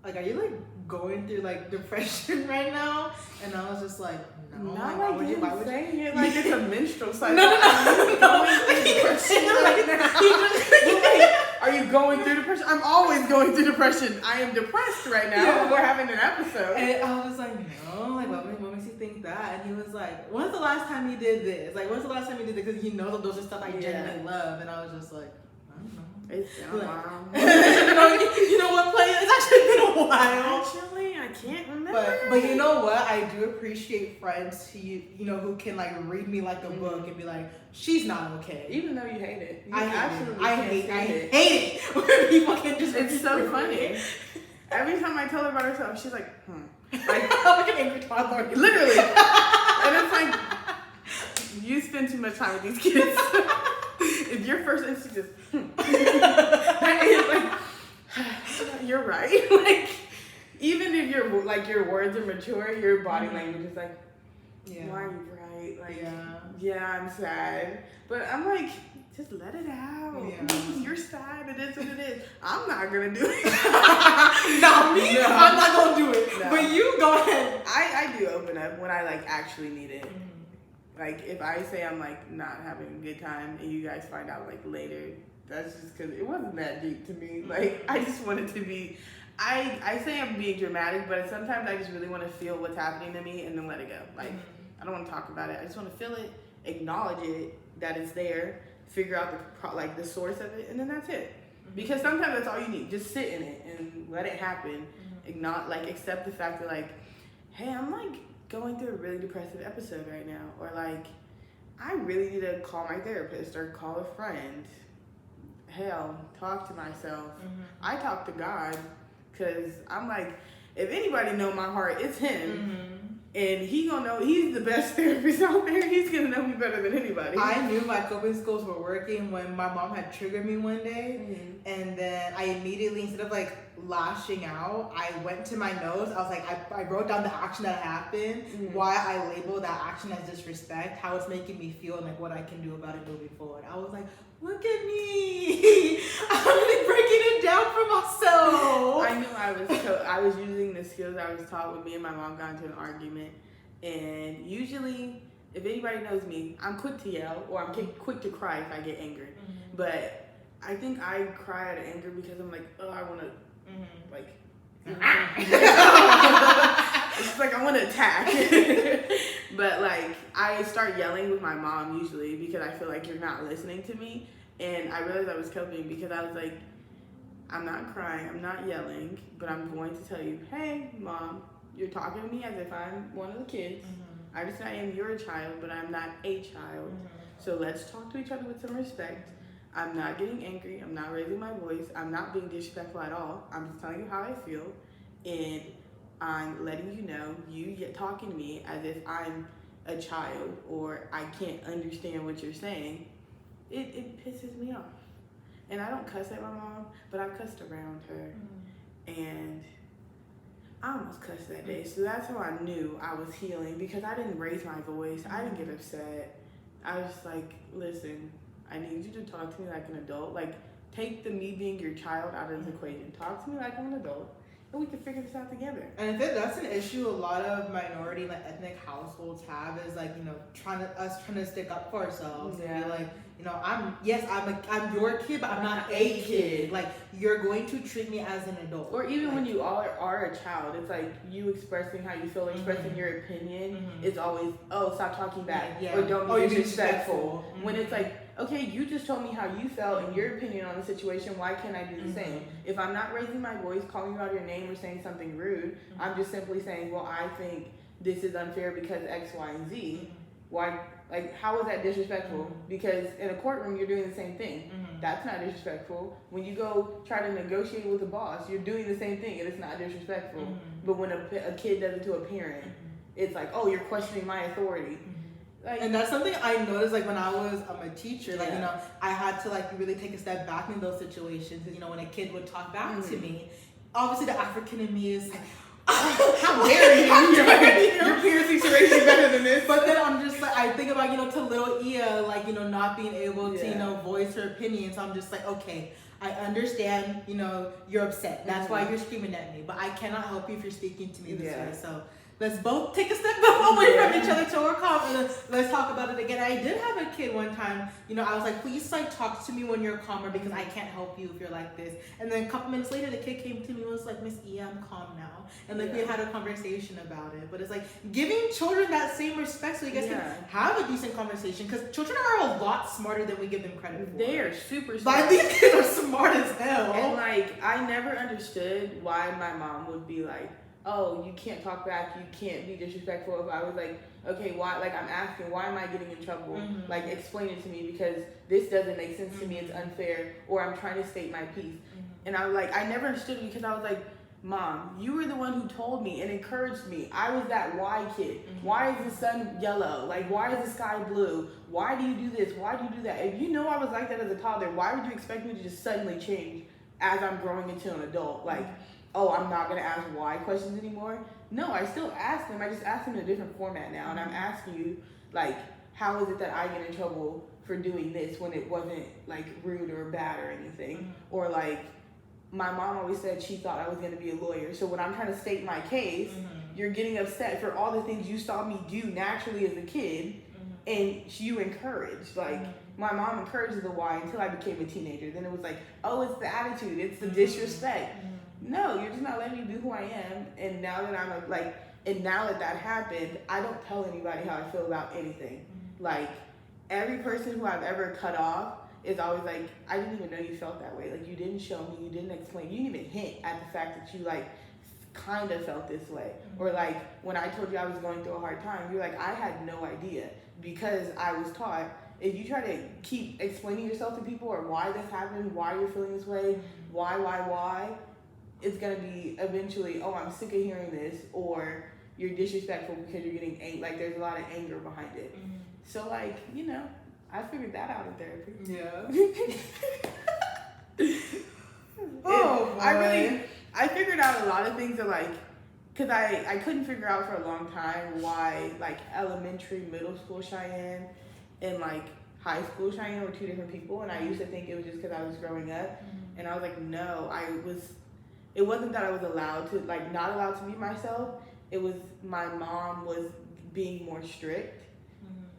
are you like going through like depression right now? And I was just like, no. Not why like would you why would saying it like it's a menstrual cycle. No. I'm going through depression right now. Are you going through depression? I'm always going through depression. I am depressed right now. Yeah. We're having an episode. And I was like, no, like what makes you think that? And he was like, when's the last time you did this? Like, when's the last time you did this? Because you know that those are stuff I genuinely love. And I was just like, I don't know. It's you know what, play? It's actually been a while. Actually, I can't remember. But you know what? I do appreciate friends who you know who can like read me like a book and be like, she's not okay. Even though you hate it. You I absolutely hate can't it. stand I hate it when people can just. It's so funny. Every time I tell her about herself, she's like, Like, I'm like an angry toddler. literally. And it's like, you spend too much time with these kids. If your first instinct is, that is like, you're right. Like, even if your words are mature, your body language is like, why are you right? Like, yeah, I'm sad. But I'm like, just let it out. Yeah. You're sad. It is what it is. I'm not gonna do it. Not me. No. I'm not gonna do it. No. But you go ahead. I do open up when I like actually need it. Like if I say I'm like not having a good time and you guys find out like later, that's just because it wasn't that deep to me. Like I just wanted to be. I say I'm being dramatic, but sometimes I just really want to feel what's happening to me and then let it go. Like I don't want to talk about it. I just want to feel it, acknowledge it that it's there, figure out the source of it, and then that's it. Because sometimes that's all you need. Just sit in it and let it happen. Accept the fact that like, hey, I'm like going through a really depressive episode right now, or like I really need to call my therapist or call a friend. Hell, talk to myself. I talk to God because I'm like, if anybody know my heart, it's him. And he gonna know, he's the best therapist out there. He's gonna know me better than anybody. I knew my coping skills were working when my mom had triggered me one day. And then I immediately, instead of like lashing out, I went to my notes. I was like, I wrote down the action that happened, why I labeled that action as disrespect, how it's making me feel, and like what I can do about it moving forward. I was like, look at me. I'm really breaking it down for myself. I knew I was using the skills I was taught when me and my mom got into an argument. And usually, if anybody knows me, I'm quick to yell or I'm quick to cry if I get angry. But I think I cry out of anger because I'm like, oh, I want to, like, it's like I want to attack. But like, I start yelling with my mom usually because I feel like you're not listening to me. And I realized I was coping because I was like, I'm not crying, I'm not yelling, but I'm going to tell you, hey, Mom, you're talking to me as if I'm one of the kids. I understand I am your child, but I'm not a child. So let's talk to each other with some respect. I'm not getting angry. I'm not raising my voice. I'm not being disrespectful at all. I'm just telling you how I feel. And I'm letting you know, you talking to me as if I'm a child or I can't understand what you're saying. It pisses me off. And I don't cuss at my mom, but I cussed around her. And I almost cussed that day. So that's how I knew I was healing because I didn't raise my voice. I didn't get upset. I was just like, listen, I need you to talk to me like an adult. Like, take the me being your child out of this equation. Talk to me like I'm an adult. And we can figure this out together. And I think that's an issue a lot of minority, like ethnic households have is like, you know, trying to stick up for ourselves and be like, you know, I'm your kid, but I'm not a kid. Like, you're going to treat me as an adult. Or even like, when you are a child, it's like you expressing how you feel, expressing your opinion. It's always, oh, stop talking back, or don't be disrespectful. When it's like, okay, you just told me how you felt and your opinion on the situation. Why can't I do the same? If I'm not raising my voice, calling you out your name, or saying something rude, I'm just simply saying, well, I think this is unfair because X, Y, and Z. Why? Like, how is that disrespectful? Because in a courtroom, you're doing the same thing. That's not disrespectful. When you go try to negotiate with a boss, you're doing the same thing, and it's not disrespectful. But when a kid does it to a parent, it's like, oh, you're questioning my authority. Like, and that's something I noticed, like when I was a teacher, like, you know, I had to like really take a step back in those situations. You know, when a kid would talk back to me, obviously the African in me is like, how dare you? Your peers think to raise you better than this. But then I'm just like, I think about, you know, to little Ia, like, you know, not being able to, you know, voice her opinion. So I'm just like, okay, I understand, you know, you're upset. That's why you're screaming at me. But I cannot help you if you're speaking to me this way. So let's both take a step away from each other to work calm, and let's talk about it again. I did have a kid one time, you know, I was like, please like talk to me when you're calmer because I can't help you if you're like this. And then a couple minutes later, the kid came to me and was like, Miss E, I'm calm now. And like we had a conversation about it. But it's like giving children that same respect so you guys can have a decent conversation, because children are a lot smarter than we give them credit for. They are super smart. Like, these kids are smart as hell. And like, I never understood why my mom would be like, oh, you can't talk back, you can't be disrespectful. If I was like, okay, why? Like, I'm asking, why am I getting in trouble? Like, explain it to me because this doesn't make sense to me. It's unfair, or I'm trying to state my piece. And I was like, I never understood it because I was like, Mom, you were the one who told me and encouraged me. I was that why kid. Why is the sun yellow? Like, why is the sky blue? Why do you do this? Why do you do that? If you know I was like that as a toddler, why would you expect me to just suddenly change as I'm growing into an adult? Like, oh, I'm not going to ask why questions anymore. No, I still ask them. I just ask them in a different format now. And I'm asking you, like, how is it that I get in trouble for doing this when it wasn't, like, rude or bad or anything? Or, like, my mom always said she thought I was going to be a lawyer. So when I'm trying to state my case, you're getting upset for all the things you saw me do naturally as a kid, and you encouraged. Like, my mom encouraged the why until I became a teenager. Then it was like, oh, it's the attitude, it's the disrespect. No, you're just not letting me be who I am. And now that now that that happened, I don't tell anybody how I feel about anything. Like, every person who I've ever cut off is always like, I didn't even know you felt that way. Like, you didn't show me, you didn't explain, you didn't even hint at the fact that you, like, kind of felt this way. Or, like, when I told you I was going through a hard time, you're like, I had no idea, because I was taught, if you try to keep explaining yourself to people or why this happened, why you're feeling this way, why, it's going to be eventually, oh, I'm sick of hearing this, or you're disrespectful because you're getting angry. Like, there's a lot of anger behind it. So, like, you know, I figured that out in therapy. Yeah. Oh, boy. I figured out a lot of things that, like, because I couldn't figure out for a long time why, like, elementary, middle school Cheyenne and, like, high school Cheyenne were two different people. And I used to think it was just because I was growing up. And I was like, no, it wasn't that I was allowed to, like, not allowed to be myself. It was my mom was being more strict.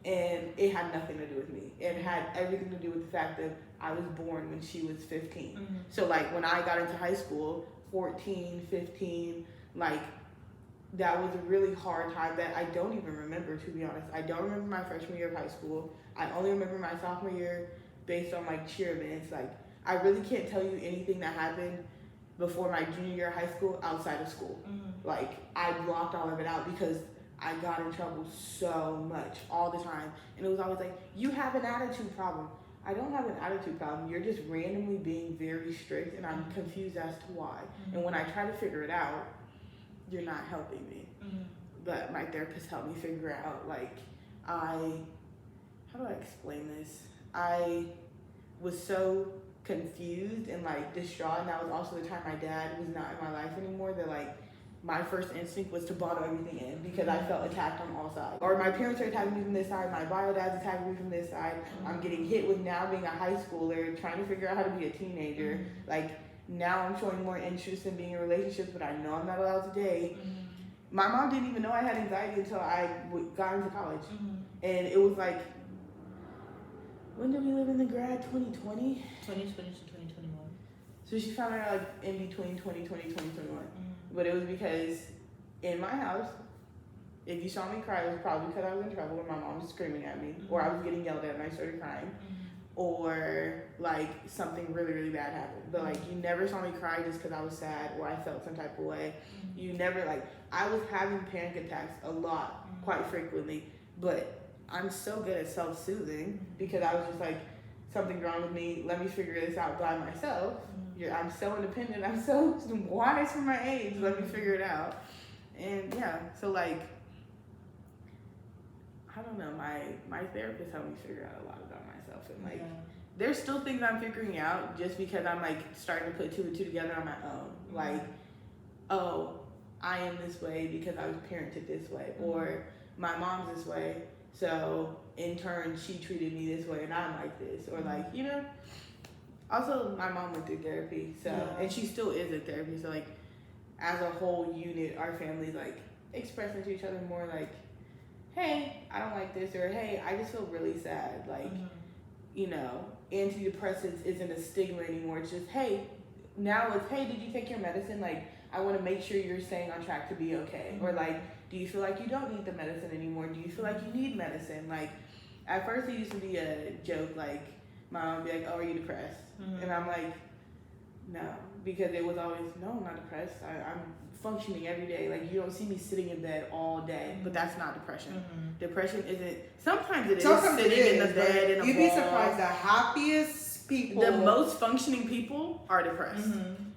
And it had nothing to do with me. It had everything to do with the fact that I was born when she was 15. So, like, when I got into high school, 14, 15, like, that was a really hard time that I don't even remember, to be honest. I don't remember my freshman year of high school. I only remember my sophomore year based on, like, cheer events. Like, I really can't tell you anything that happened before my junior year of high school outside of school. Like, I blocked all of it out because I got in trouble so much all the time. And it was always like, you have an attitude problem. I don't have an attitude problem. You're just randomly being very strict, and I'm confused as to why. And when I try to figure it out, you're not helping me. But my therapist helped me figure out, like, how do I explain this? I was so confused and, like, distraught, and that was also the time my dad was not in my life anymore, that, like, my first instinct was to bottle everything in because I felt attacked on all sides. Or my parents are attacking me from this side, my bio dad's attacking me from this side. I'm getting hit with now being a high schooler, trying to figure out how to be a teenager. Like, now I'm showing more interest in being in relationships, but I know I'm not allowed to date. My mom didn't even know I had anxiety until I got into college. And it was like, when did we live in the grad? 2020? 2020 to 2021. So she found out, like, in between 2020 and 2021. But it was because in my house, if you saw me cry, it was probably because I was in trouble and my mom was screaming at me, or I was getting yelled at and I started crying, or, like, something really, really bad happened. But, like, you never saw me cry just because I was sad or I felt some type of way. You never, like, I was having panic attacks a lot, quite frequently, but I'm so good at self-soothing because I was just like, something's wrong with me, let me figure this out by myself. I'm so independent, I'm so wise for my age, let me figure it out. And yeah, so, like, I don't know, my therapist helped me figure out a lot about myself. And, like, there's still things I'm figuring out just because I'm, like, starting to put two and two together on my own. Like, oh, I am this way because I was parented this way, or my mom's this way, so in turn she treated me this way and I'm like this, or, like, you know. Also, my mom went through therapy, so and she still is in therapy. So, like, as a whole unit, our family's, like, expressing to each other more, like, hey, I don't like this, or hey, I just feel really sad. Like, you know, antidepressants isn't a stigma anymore. It's just, hey, now it's, hey, did you take your medicine? Like, I want to make sure you're staying on track to be okay. Or, like, do you feel like you don't need the medicine anymore? Do you feel like you need medicine? Like, at first it used to be a joke, like, my mom would be like, oh, are you depressed? And I'm like, no, because it was always, no, I'm not depressed. I'm functioning every day. Like, you don't see me sitting in bed all day, but that's not depression. Depression isn't, sometimes it is sitting in the bed in a You'd be surprised, the happiest people. The most functioning people are depressed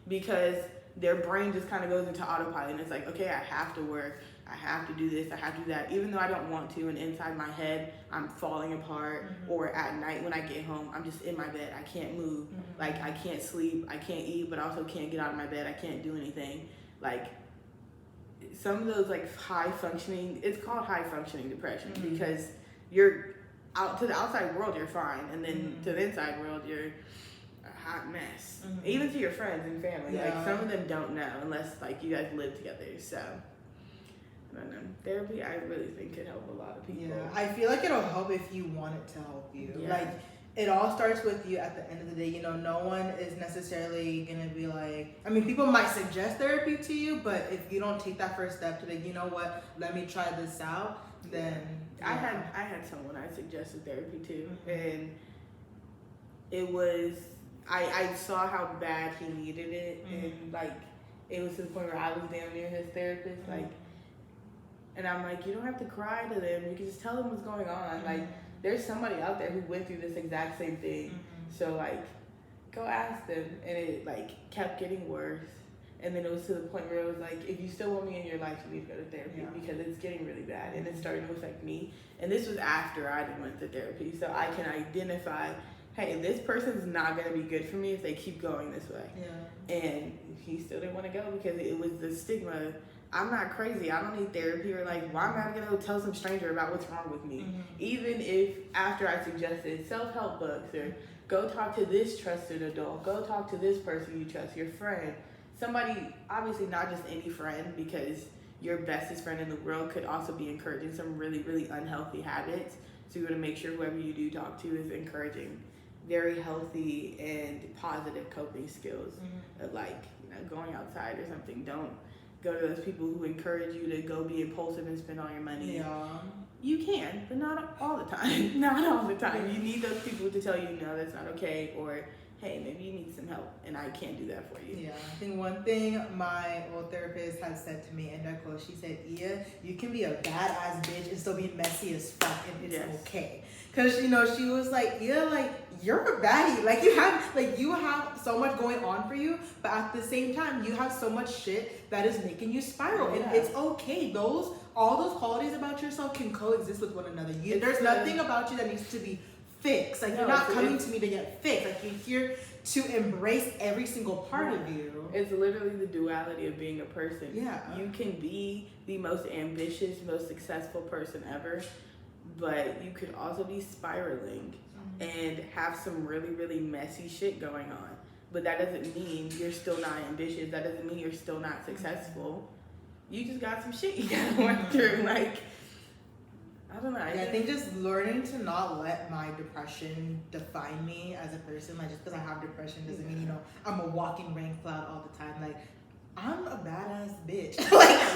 because their brain just kind of goes into autopilot, and it's like, okay, I have to work, I have to do this, I have to do that, even though I don't want to, and inside my head I'm falling apart. Or at night when I get home, I'm just in my bed, I can't move, like I can't sleep, I can't eat, but also can't get out of my bed, I can't do anything. Like some of those like high functioning, it's called high functioning depression, because you're out to the outside world you're fine, and then to the inside world you're a hot mess. Even to your friends and family, like some of them don't know unless like you guys live together. So I don't know, therapy I really think could help a lot of people. Yeah, I feel like it'll help if you want it to help you. Yeah. Like it all starts with you at the end of the day. You know, no one is necessarily gonna be like, I mean, people might suggest therapy to you, but if you don't take that first step to like, you know what, let me try this out, then I had someone I suggested therapy to, and it was I saw how bad he needed it, and like it was to the point where I was damn near his therapist, like, and I'm like, you don't have to cry to them, you can just tell them what's going on. Like there's somebody out there who went through this exact same thing, so like go ask them. And it like kept getting worse, and then it was to the point where it was like, if you still want me in your life, you need to go to therapy, because it's getting really bad, and it's starting to affect me. And this was after I went to therapy, so I can identify, hey, this person's not going to be good for me if they keep going this way. And he still didn't want to go because it was the stigma. I'm not crazy, I don't need therapy, or like, why am I going to go tell some stranger about what's wrong with me? Even if after I suggested self-help books, or go talk to this trusted adult, go talk to this person you trust, your friend, somebody, obviously not just any friend, because your bestest friend in the world could also be encouraging some really, really unhealthy habits. So you want to make sure whoever you do talk to is encouraging very healthy and positive coping skills, of like, you know, going outside or something. Don't go to those people who encourage you to go be impulsive and spend all your money. You can, but not all the time. Not all the time. You need those people to tell you, no, that's not okay, or hey, maybe you need some help, and I can't do that for you. Yeah, I think one thing my old therapist has said to me, and I quote, she said, Ia, you can be a badass bitch and still be messy as fuck, and it's okay. Because, you know, she was like, Ia, like, you're a baddie. Like, you have so much going on for you, but at the same time, you have so much shit that is making you spiral, and it's okay. All those qualities about yourself can coexist with one another. There's nothing about you that needs to be fixed. Like, you're not coming to me to get fixed. Like, you're here to embrace every single part of you. It's literally the duality of being a person. Yeah. You can be the most ambitious, most successful person ever, but you could also be spiraling and have some really, really messy shit going on. But that doesn't mean you're still not ambitious. That doesn't mean you're still not successful. You just got some shit you gotta work through. Like, I don't know. I think just learning to not let my depression define me as a person. Like, just because I have depression doesn't mean, you know, I'm a walking rain cloud all the time. Like, I'm a badass bitch.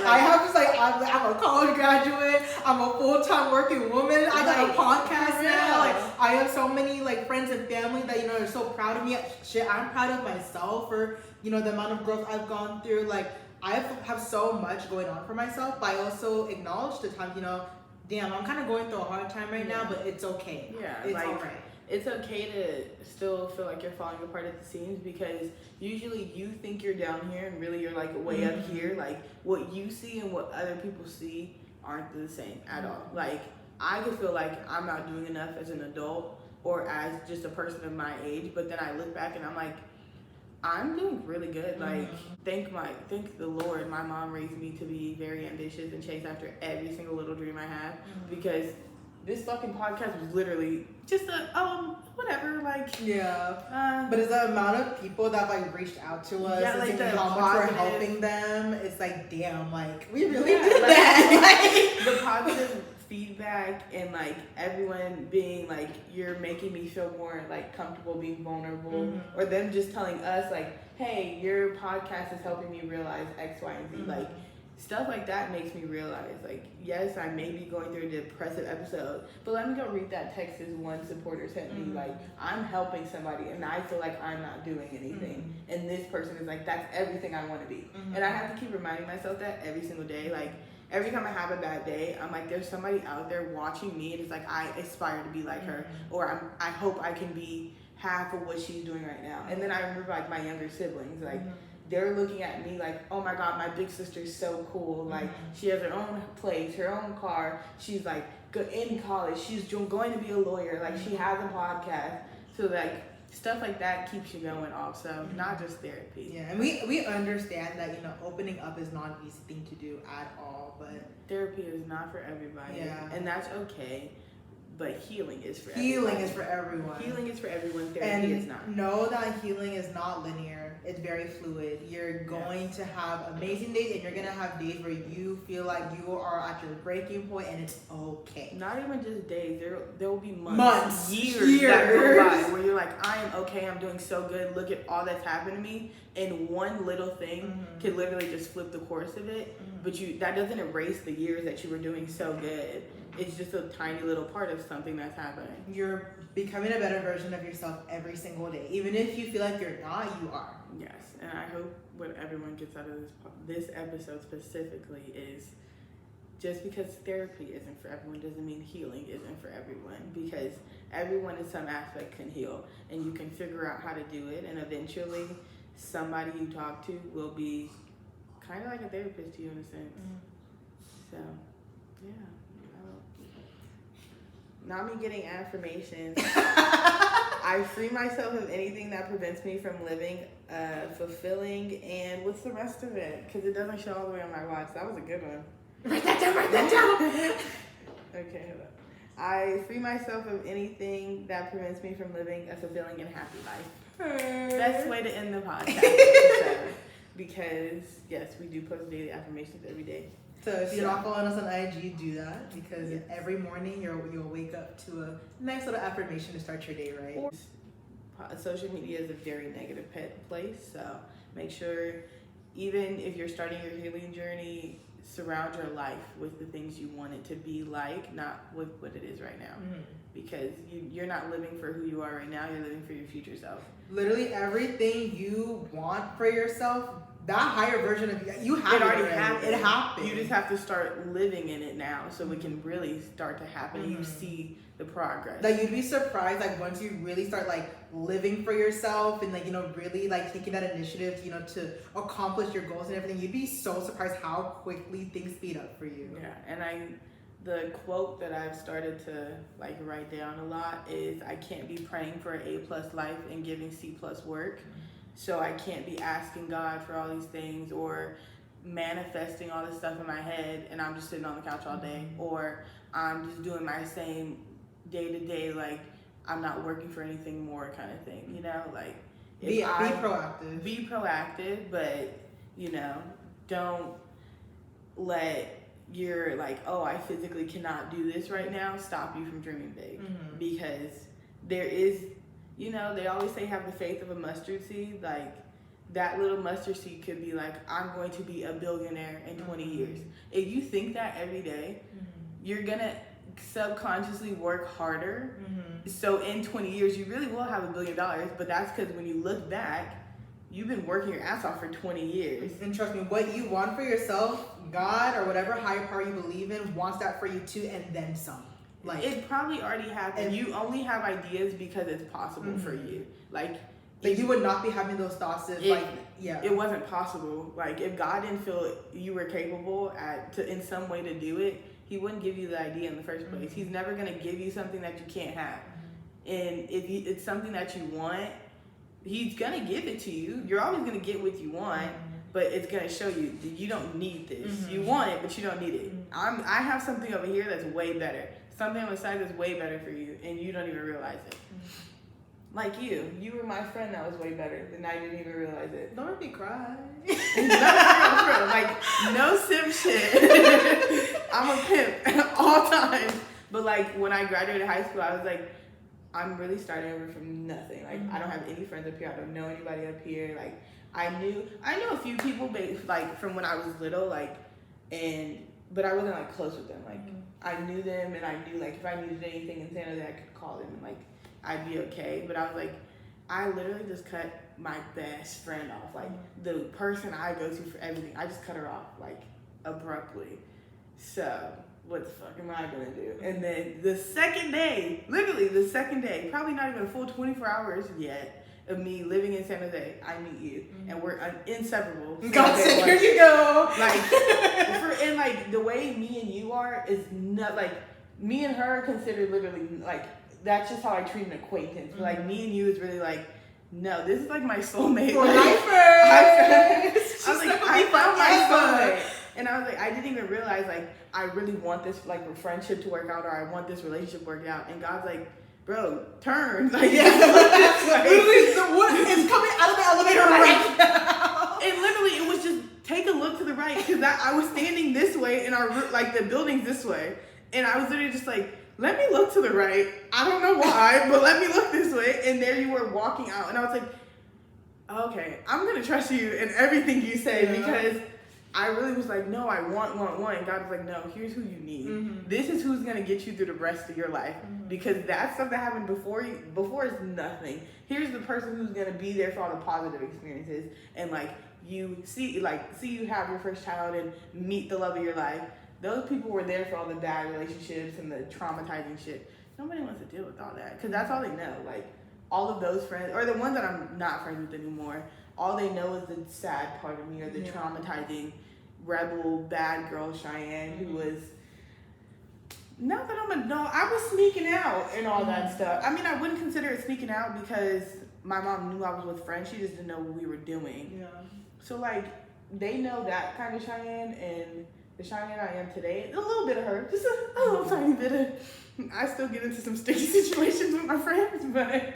I have just like, I'm a college graduate. I'm a full-time working woman. I got a podcast now. Like, I have so many like friends and family that, you know, are so proud of me. Shit, I'm proud of myself for, you know, the amount of growth I've gone through. Like, I have so much going on for myself, but I also acknowledge the times, you know, damn, I'm kind of going through a hard time right now, but it's okay. Yeah, it's like, alright. It's okay to still feel like you're falling apart at the seams, because usually you think you're down here and really you're like way up here. Like, what you see and what other people see aren't the same at all. Like, I could feel like I'm not doing enough as an adult or as just a person of my age, but then I look back and I'm like, I'm doing really good. Like, thank the Lord, my mom raised me to be very ambitious and chase after every single little dream I have, because this fucking podcast was literally just a whatever, like, but it's the amount of people that like reached out to us, like, and the how much positive, we're helping them. It's like, damn, like, we really did like, that. The positive feedback and like everyone being like, you're making me feel more like comfortable being vulnerable, or them just telling us like, hey, your podcast is helping me realize X, Y, and Z. Like, stuff like that makes me realize, like, yes, I may be going through a depressive episode, but let me go read that text this one supporter sent me. Like, I'm helping somebody, and I feel like I'm not doing anything. And this person is like, that's everything I want to be. And I have to keep reminding myself that every single day. Like, every time I have a bad day, I'm like, there's somebody out there watching me, and it's like, I aspire to be like her, or I hope I can be half of what she's doing right now. And then I remember like my younger siblings, like, they're looking at me like, oh my God, my big sister's so cool. Like, she has her own place, her own car. She's like in college. She's going to be a lawyer. Like, she has a podcast. So like stuff like that keeps you going also, not just therapy. Yeah, and we understand that, you know, opening up is not an easy thing to do at all, but therapy is not for everybody. Yeah. And that's okay. But healing is for healing everybody. is for everyone. Healing is for everyone. Therapy And is not. know that healing is not linear. It's very fluid. You're going to have amazing days, and you're gonna have days where you feel like you are at your breaking point, and it's okay. Not even just days. There will be months, years that years. go by where you're like, I am okay. I'm doing so good. Look at all that's happened to me. And one little thing could literally just flip the course of it. But that doesn't erase the years that you were doing so good. It's just a tiny little part of something that's happening. You're becoming a better version of yourself every single day. Even if you feel like you're not, you are. Yes, and I hope what everyone gets out of this episode specifically is just because therapy isn't for everyone doesn't mean healing isn't for everyone, because everyone in some aspect can heal, and you can figure out how to do it, and eventually somebody you talk to will be kind of like a therapist to you in a sense. So, yeah. Not me getting affirmations. I free myself of anything that prevents me from living fulfilling, and what's the rest of it? Because it doesn't show all the way on my watch. That was a good one. Write that down. Okay, hold up. I free myself of anything that prevents me from living a fulfilling and happy life. Best way to end the podcast. Because, yes, we do post daily affirmations every day. So if you're not following us on IG, do that, because every morning you'll wake up to a nice little affirmation to start your day, right? Social media is a very negative place, so make sure, even if you're starting your healing journey, surround your life with the things you want it to be like, not with what it is right now. Because you're not living for who you are right now, you're living for your future self. Literally everything you want for yourself, that higher version of you have it already happened. It happened. You just have to start living in it now, so it can really start to happen. And you see the progress. Like, you'd be surprised, like, once you really start like living for yourself and, like, you know, really like taking that initiative, you know, to accomplish your goals and everything. You'd be so surprised how quickly things speed up for you. Yeah, and the quote that I've started to like write down a lot is, I can't be praying for an A+ life and giving C+ work. So I can't be asking God for all these things or manifesting all this stuff in my head, and I'm just sitting on the couch all day, or I'm just doing my same day to day, like I'm not working for anything more kind of thing, you know? Like, be proactive. Be proactive, but, you know, don't let your, like, oh, I physically cannot do this right now, stop you from dreaming big. Because there is, you know, they always say have the faith of a mustard seed. Like, that little mustard seed could be like, I'm going to be a billionaire in 20 years. If you think that every day, you're going to subconsciously work harder. So in 20 years, you really will have $1 billion. But that's because when you look back, you've been working your ass off for 20 years. And trust me, what you want for yourself, God or whatever higher power you believe in wants that for you too, and then some. Like, it probably already happened. You only have ideas because it's possible for you. Like you would not be having those thoughts if it wasn't possible. Like, if God didn't feel you were capable in some way to do it, He wouldn't give you the idea in the first place. He's never gonna give you something that you can't have. And if it's something that you want, He's gonna give it to you. You're always gonna get what you want. But it's gonna show you that you don't need this. You want it, but you don't need it. I have something over here that's way better. Something on the side that's way better for you, and you don't even realize it. Like you were my friend that was way better, and I didn't even realize it. Don't make me cry. No, for real. Like, no simp shit. I'm a pimp all time. But like, when I graduated high school, I was like, I'm really starting over from nothing. Like, I don't have any friends up here. I don't know anybody up here. Like, I knew a few people, like, from when I was little, like, but I wasn't like close with them. Like, I knew them, and I knew, like, if I needed anything in San Jose, I could call them, and like, I'd be okay. But I was like, I literally just cut my best friend off. Like, the person I go to for everything, I just cut her off, like, abruptly. So what the fuck am I gonna do? And then the second day, probably not even a full 24 hours yet, of me living in San Jose, I meet you, and we're inseparable. God said, here you go. And like the way me and you are is not like me and her are considered literally like that's just how I treat an acquaintance. But like me and you is really like, no, this is like my soulmate. For like, lifers. I was like, I found my soulmate. And I was like, I didn't even realize like I really want this like friendship to work out, or I want this relationship worked out. And God's like, bro, turn. Like, Literally, the wood is coming out of the elevator right now. And literally, it was just take a look to the right, because I was standing this way and the building's this way, and I was literally just like, let me look to the right. I don't know why, but let me look this way. And there you were walking out, and I was like, okay, I'm gonna trust you in everything you say, because I really was like, no, I want. And God was like, no, here's who you need. This is who's gonna get you through the rest of your life, because that stuff that happened before is nothing. Here's the person who's gonna be there for all the positive experiences, and like you see you have your first child and meet the love of your life. Those people were there for all the bad relationships and the traumatizing shit. Nobody wants to deal with all that, because that's all they know. Like all of those friends, or the ones that I'm not friends with anymore, all they know is the sad part of me, or the traumatizing rebel bad girl Cheyenne, who was not that I'm a no, I was sneaking out and all that stuff. I mean, I wouldn't consider it sneaking out because my mom knew I was with friends. She just didn't know what we were doing. Yeah. So like they know that kind of Cheyenne, and the Cheyenne I am today, a little bit of her, just a little tiny bit of. I still get into some sticky situations with my friends, but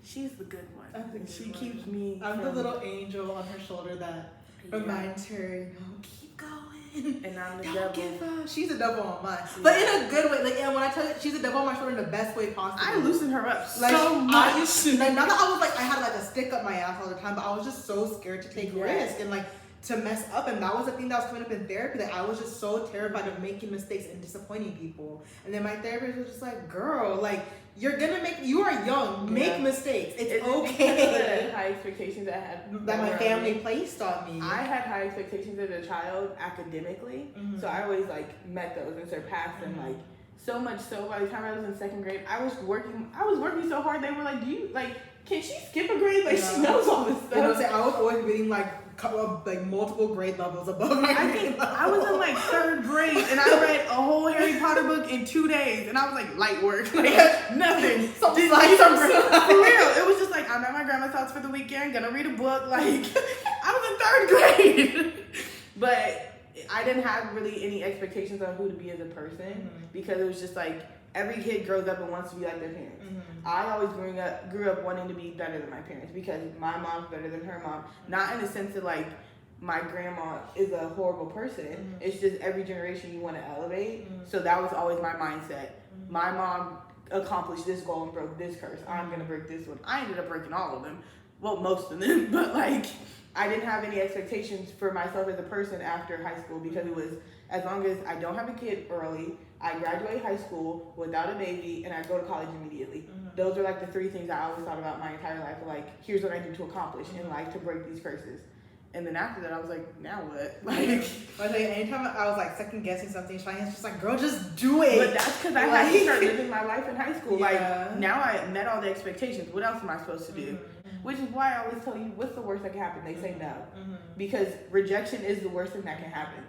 she's the good one. She keeps me. I'm the little angel on her shoulder that reminds her, keep going. And I'm the Don't devil. give up. She's a devil on mine, but in a good way. Like, and when I tell you she's a devil on my shoulder in the best way possible, I loosen her up like, so much. Not that I was like I had like a stick up my ass all the time, but I was just so scared to take risk and like to mess up, and that was the thing that was coming up in therapy, that I was just so terrified of making mistakes and disappointing people. And then my therapist was just like, girl, like you are young, make mistakes, it's okay. The high expectations I had that my family placed on me. I had high expectations as a child academically, so I always like met those and surpassed them, like so much so by the time I was in second grade, I was working so hard. They were like, can she skip a grade? Like she knows all this stuff. You know what I'm saying? I was always reading like multiple grade levels above my grade level. I was in like third grade and I read a whole Harry Potter book in 2 days, and I was like, light work, like nothing. For real, it was just like, I'm at my grandma's house for the weekend, gonna read a book. Like I was in 3rd grade, but I didn't have really any expectations on who to be as a person, because it was just like every kid grows up and wants to be like their parents. I always grew up wanting to be better than my parents, because my mom's better than her mom. Not in the sense that like my grandma is a horrible person. It's just every generation you want to elevate. So that was always my mindset. My mom accomplished this goal and broke this curse. I'm gonna break this one. I ended up breaking all of them. Well, most of them, but like I didn't have any expectations for myself as a person after high school, because it was, as long as I don't have a kid early, I graduate high school without a baby, and I go to college immediately. Those are like the 3 things I always thought about my entire life. Like, here's what I need to accomplish in life to break these curses. And then after that, I was like, now what? Like, anytime I was like second guessing something, Cheyenne's just like, girl, just do it. But that's because I had to start living my life in high school. Like, now I met all the expectations. What else am I supposed to do? Which is why I always tell you, what's the worst that can happen? They say no. Because rejection is the worst thing that can happen.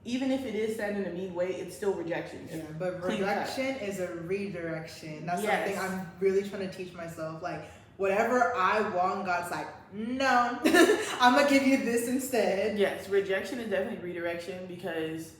Even if it is said in a mean way, it's still rejection. Yeah, but rejection is a redirection. That's something I'm really trying to teach myself. Like, whatever I want, God's like, no, I'm going to give you this instead. Yes, rejection is definitely redirection, because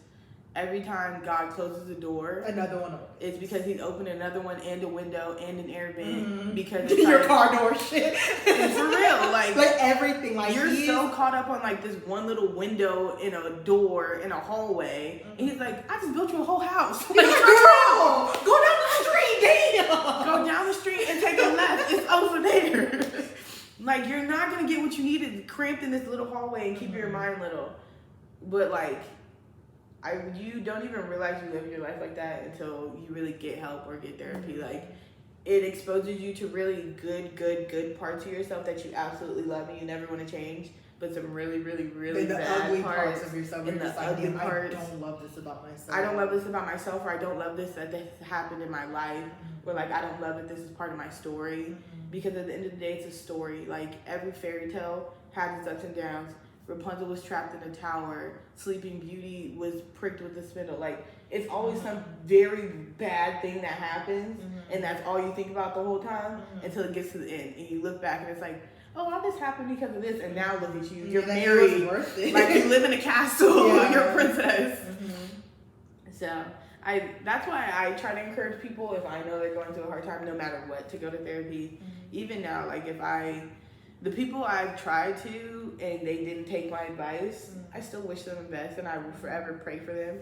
every time God closes a door, another one opens. It's because He's opened another one, and a window, and an air vent. Because it's your car door shit. It's for real, like everything. Like you're so caught up on like this one little window in a door in a hallway, and He's like, I just built you a whole house. Like, girl, go down the street, damn. Go down the street and take a left. It's over there. Like, you're not gonna get what you needed cramped in this little hallway and keep your mind little. But like, you don't even realize you live your life like that until you really get help or get therapy. Like, it exposes you to really good parts of yourself that you absolutely love and you never want to change. But some really the bad ugly parts of yourself. and the ugly parts. I don't love this about myself. I don't love this about myself, or I don't love this that this happened in my life, or like I don't love that this is part of my story. Because at the end of the day, it's a story. Like every fairy tale has its ups and downs. Rapunzel was trapped in a tower. Sleeping Beauty was pricked with a spindle. Like it's always some very bad thing that happens, and that's all you think about the whole time until it gets to the end, and you look back and it's like, oh, all this happened because of this, and now look at you. You're married. Worth it. Like you live in a castle. Yeah. You're a princess. So that's why I try to encourage people, if I know they're going through a hard time, no matter what, to go to therapy. Even now, like the people I've tried to and they didn't take my advice, I still wish them the best and I will forever pray for them.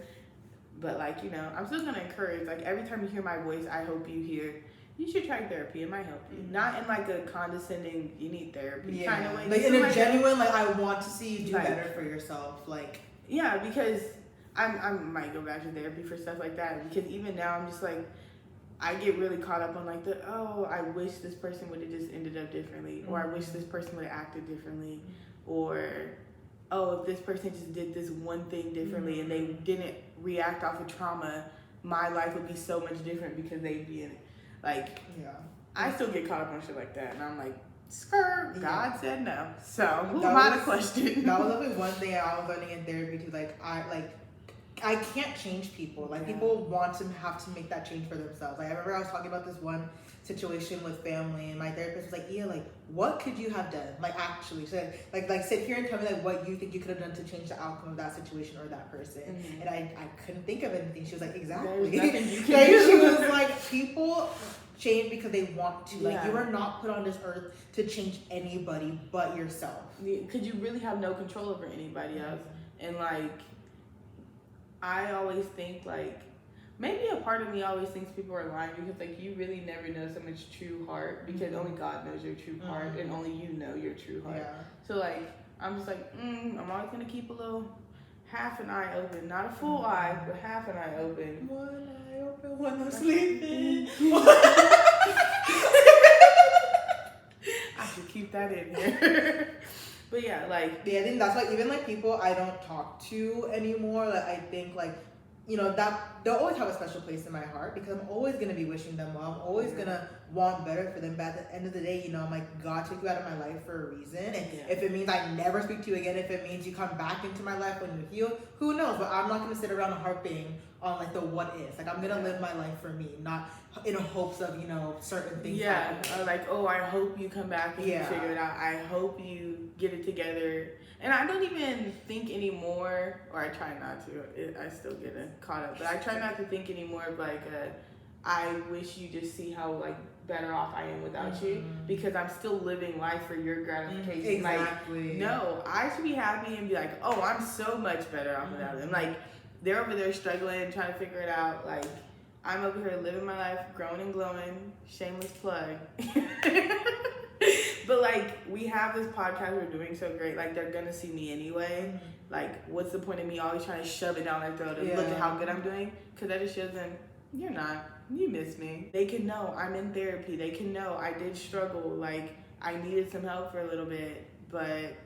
But like, you know, I'm still gonna encourage, like every time you hear my voice, I hope you hear, you should try therapy, it might help you. Not in like a condescending, you need therapy kind of way. Like in a genuine, like I want to see you do better for yourself. Like yeah, because I might go back to therapy for stuff like that, because even now I'm just like, I get really caught up on like I wish this person would have just ended up differently, or I wish this person would have acted differently, or if this person just did this one thing differently and they didn't react off of trauma, my life would be so much different because they'd be in it. Like, I still get caught up on shit like that, and I'm like, skirt, God said no. So who am I to question? That was definitely one thing I was learning in therapy too. Like I can't change people. Like people want to have to make that change for themselves. Like I remember I was talking about this one situation with family, and my therapist was like, "Yeah, like what could you have done? Like actually, so like sit here and tell me like what you think you could have done to change the outcome of that situation or that person." And I couldn't think of anything. She was like, "Exactly." There's nothing you can do. She was like, "People change because they want to. Like you are not put on this earth to change anybody but yourself. Because you really have no control over anybody else." And like, I always think like, maybe a part of me always thinks people are lying, because like you really never know someone's true heart, because only God knows your true heart, and only you know your true heart. Yeah. So like, I'm just like, I'm always gonna keep a little half an eye open, not a full eye, but half an eye open. One eye open when I'm sleeping. I should keep that in here. But yeah, like I think that's why even like people I don't talk to anymore, like I think like, you know, that they'll always have a special place in my heart, because I'm always gonna be wishing them well. I'm always gonna want better for them. But at the end of the day, you know, I'm like, God took you out of my life for a reason. And if it means I never speak to you again, if it means you come back into my life when you heal, who knows? But I'm not gonna sit around harping on like the what ifs. Like I'm gonna live my life for me, not in hopes of, you know, certain things. Like, I hope you come back and you figure it out. I hope you get it together. And I don't even think anymore, or I try not to. I still get caught up, but I try not to think anymore of like, I wish you just see how like better off I am without you, because I'm still living life for your gratification. Exactly. Like, no, I should be happy and be like, oh, I'm so much better off without them. Like, they're over there struggling, trying to figure it out. Like, I'm over here living my life, growing and glowing. Shameless plug. But like, we have this podcast, we're doing so great. Like, they're gonna see me anyway. Like, what's the point of me always trying to shove it down their throat and look at how good I'm doing? Because that just shows them, you're not. You miss me. They can know I'm in therapy. They can know I did struggle. Like, I needed some help for a little bit, but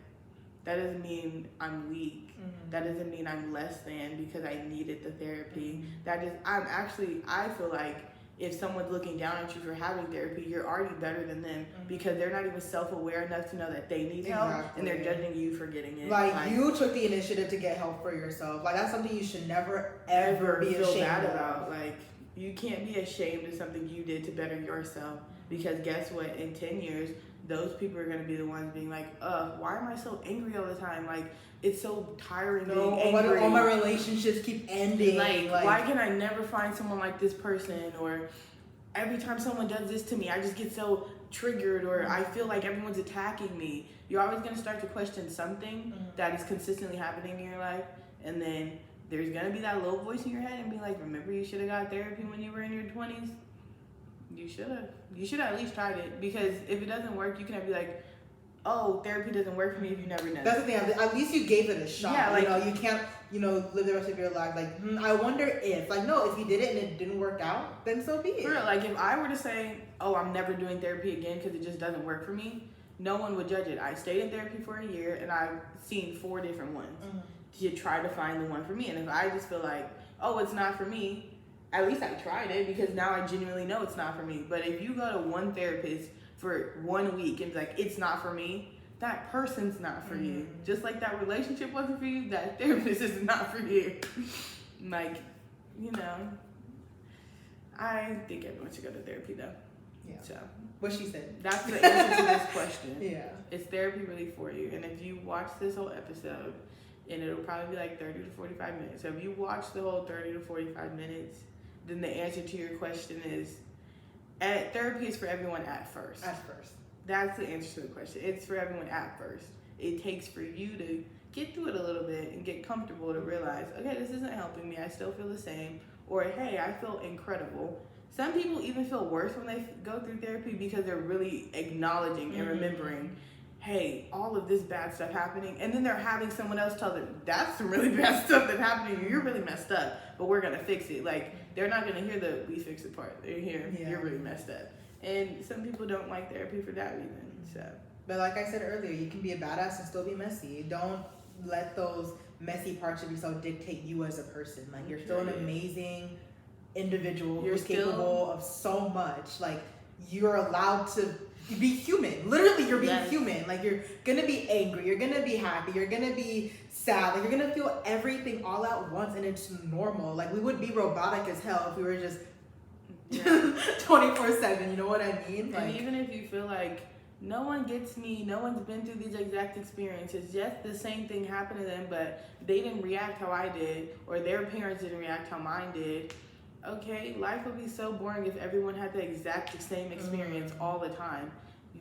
that doesn't mean I'm weak. That doesn't mean I'm less than because I needed the therapy. I feel like if someone's looking down at you for having therapy, you're already better than them, because they're not even self-aware enough to know that they need help, and they're judging you for getting it. Like you took the initiative to get help for yourself. Like that's something you should never ever be feel ashamed bad of. about. Like, you can't be ashamed of something you did to better yourself, because guess what? In 10 years, those people are going to be the ones being like, why am I so angry all the time? Like, it's so tiring being angry. All my relationships keep ending. Like, why can I never find someone like this person? Or every time someone does this to me, I just get so triggered, or I feel like everyone's attacking me. You're always going to start to question something that is consistently happening in your life. And then there's going to be that little voice in your head and be like, remember you should have got therapy when you were in your 20s? You should have. You should have at least tried it, because if it doesn't work, you can be like, oh, therapy doesn't work for me if you never know. That's the thing. At least you gave it a shot. Yeah, like, you know, you can't live the rest of your life. Like, I wonder if. Like, no, if you did it and it didn't work out, then so be it. For real, like if I were to say, oh, I'm never doing therapy again because it just doesn't work for me, no one would judge it. I stayed in therapy for a year and I've seen 4 different ones to try to find the one for me. And if I just feel like, oh, it's not for me, at least I tried it because now I genuinely know it's not for me. But if you go to one therapist for 1 week and be like, it's not for me, that person's not for you. Just like that relationship wasn't for you, that therapist is not for you. Like, I think everyone should go to therapy though. Yeah. So What she said. that's the answer to this question. Yeah. Is therapy really for you? And if you watch this whole episode, and it'll probably be like 30 to 45 minutes. So if you watch the whole 30 to 45 minutes, then the answer to your question is, therapy is for everyone at first. At first. That's the answer to the question. It's for everyone at first. It takes for you to get through it a little bit and get comfortable to realize, okay, this isn't helping me. I still feel the same. Or, hey, I feel incredible. Some people even feel worse when they go through therapy because they're really acknowledging and remembering, hey, all of this bad stuff happening. And then they're having someone else tell them, that's some really bad stuff that's happening to you. You're really messed up, but we're going to fix it. Like, they're not going to hear the we fix it part. They're here, you're really messed up. And some people don't like therapy for that reason. So, but like I said earlier, you can be a badass and still be messy. Don't let those messy parts of yourself dictate you as a person. Like, you're still an amazing individual who's capable of so much. Like, you're allowed to be human. Literally, you're being human. Like, you're gonna be angry, you're gonna be happy, you're gonna be sad, like, you're gonna feel everything all at once, and it's normal. Like, we would be robotic as hell if we were just 24/7, you know what I mean? Like, and even if you feel like no one gets me, no one's been through these exact experiences, just the same thing happened to them, but they didn't react how I did, or their parents didn't react how mine did. Okay, life would be so boring if everyone had the exact same experience all the time.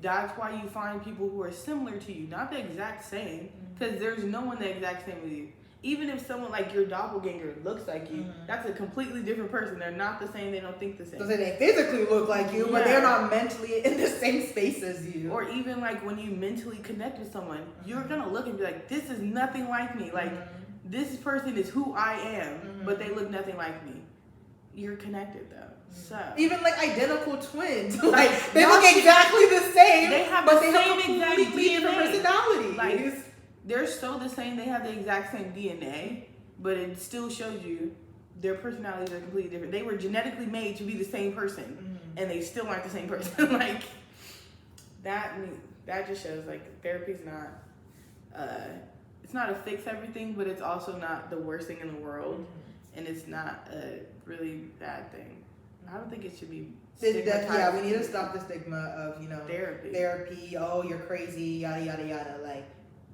That's why you find people who are similar to you, not the exact same, because there's no one the exact same with you. Even if someone like your doppelganger looks like you, that's a completely different person. They're not the same. They don't think the same. So they physically look like you, but they're not mentally in the same space as you. Or even like when you mentally connect with someone, you're gonna look and be like, this is nothing like me. Like, this person is who I am, but they look nothing like me. You're connected though. So even like identical twins, like they look exactly the same. They have but the they same have completely different personalities. Like, they're so the same. They have the exact same DNA, but it still shows you their personalities are completely different. They were genetically made to be the same person, and they still aren't the same person. Like, that just shows like therapy's not. It's not a fix everything, but it's also not the worst thing in the world, and it's not a really bad thing. I don't think it should be. We need to stop the stigma of therapy. Oh, you're crazy, yada yada yada. Like,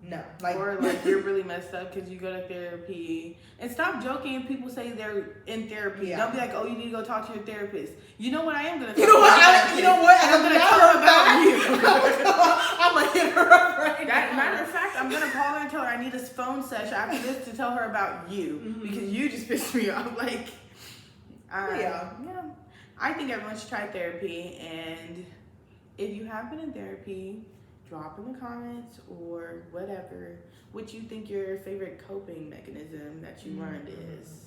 no, like, or like you're really messed up because you go to therapy. And stop joking if people say they're in therapy. Don't be like, oh, you need to go talk to your therapist. You know what? I am gonna. I'm gonna tell her about you. I'm gonna hit her up right now. Matter of fact, I'm gonna call her and tell her I need a phone session after this to tell her about you because you just pissed me off. Like, I think everyone should try therapy, and if you have been in therapy, drop in the comments or whatever what you think your favorite coping mechanism that you learned is.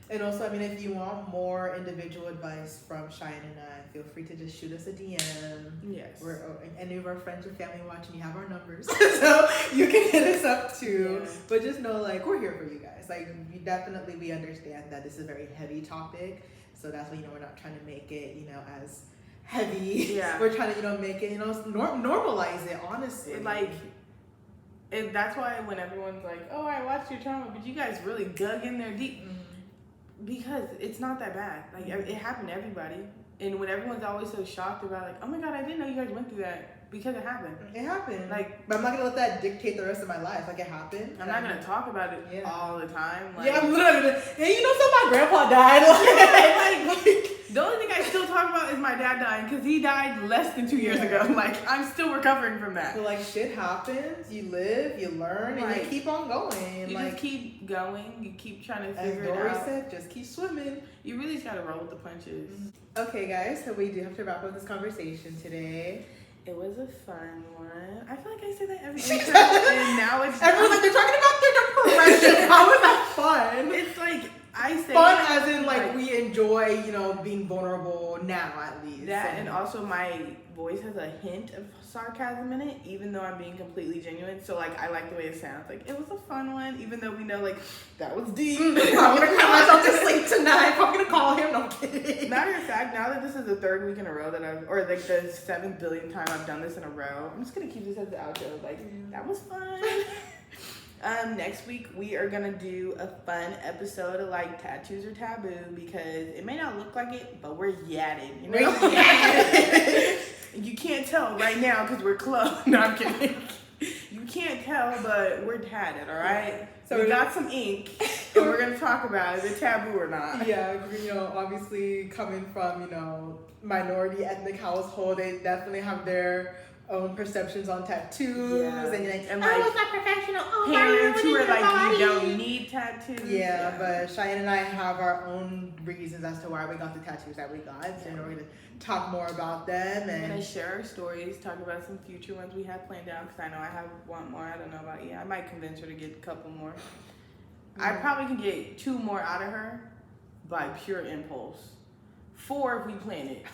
And also, I mean, if you want more individual advice from Cheyenne and I, feel free to just shoot us a DM. Yes. Or any of our friends or family watching, you have our numbers. So you can hit us up too. Yeah. But just know, like, we're here for you guys. Like, we understand that this is a very heavy topic. So that's why, we're not trying to make it, as heavy. Yeah. We're trying to, make it, normalize it, honestly. That's why when everyone's like, oh, I watched your trauma, but you guys really dug in there deep. Because it's not that bad. Like, it happened to everybody. And when everyone's always so shocked about, like, oh my God, I didn't know you guys went through that. Because it happened. It happened. Like, but I'm not going to let that dictate the rest of my life. Like, it happened. I'm not going to talk about it all the time. Like, I'm literally, hey, so my grandpa died. The only thing I still talk about is my dad dying because he died less than 2 years ago. Like, I'm still recovering from that. So, like, shit happens. You live, you learn, and you keep on going. You just keep going. You keep trying to figure it out. As Dory said, just keep swimming. You really just got to roll with the punches. Okay, guys. So we do have to wrap up this conversation today. It was a fun one. I feel like I say that every intro, and now it's everyone's like, they're talking about their progression. How is that fun? It's like I say Fun it, as in like we enjoy, being vulnerable now at least. that, and also my voice has a hint of sarcasm in it, even though I'm being completely genuine. So like I like the way it sounds. Like it was a fun one, even though we know like that was deep. I'm gonna cry myself to sleep tonight. I'm gonna call him. No, I'm kidding. Matter of fact, now that this is the third week in a row that or like the 7 billionth time I've done this in a row, I'm just gonna keep this as the outro. Like that was fun. Next week we are gonna do a fun episode of like tattoos or taboo, because it may not look like it, but we're yadding. You know, you can't tell right now because we're close. No, I'm kidding. You can't tell, but we're tatted. All right. So we got some ink, and we're gonna talk about is it taboo or not. Yeah, obviously coming from minority ethnic household, they definitely have their own perceptions on tattoos, and you're like, and oh, it's not professional. Oh, parents who are like, body. you don't need tattoos. Yeah, but Cheyenne and I have our own reasons as to why we got the tattoos that we got, so we're gonna talk more about them. We're And gonna share our stories, talk about some future ones we have planned out, because I know I have one more. I don't know about you. I might convince her to get a couple more. I probably can get 2 more out of her by pure impulse. 4 if we plan it.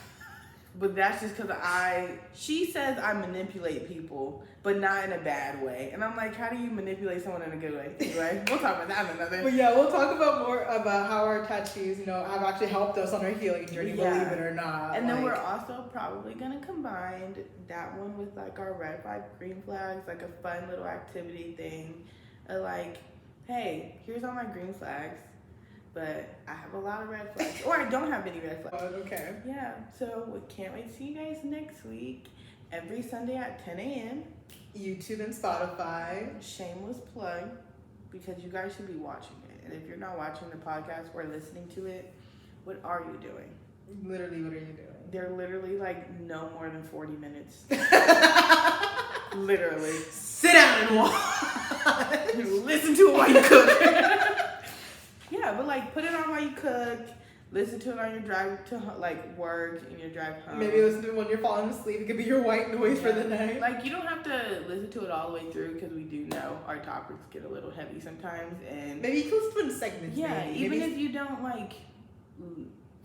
But that's just because she says I manipulate people, but not in a bad way. And I'm like, how do you manipulate someone in a good way? Anyway, we'll talk about that another. But yeah, we'll talk about more about how our tattoos, have actually helped us on our healing journey, believe it or not. And then we're also probably gonna combine that one with like our red flag, green flags, like a fun little activity thing. Like, hey, here's all my green flags, but I have a lot of red flags, or I don't have any red flags. Okay. Yeah, so we can't wait to see you guys next week, every Sunday at 10 a.m. YouTube and Spotify. Shameless plug, because you guys should be watching it. And if you're not watching the podcast or listening to it, what are you doing? Literally, what are you doing? They're literally like no more than 40 minutes. Literally. Sit down and watch. Listen to it while you cook. Yeah, but like put it on while you cook. Listen to it on your drive to like work and your drive home. Maybe listen to it when you're falling asleep. It could be your white noise for the night. Like you don't have to listen to it all the way through, because we do know our topics get a little heavy sometimes, and maybe you can listen to it in segments. yeah, maybe. even if you don't like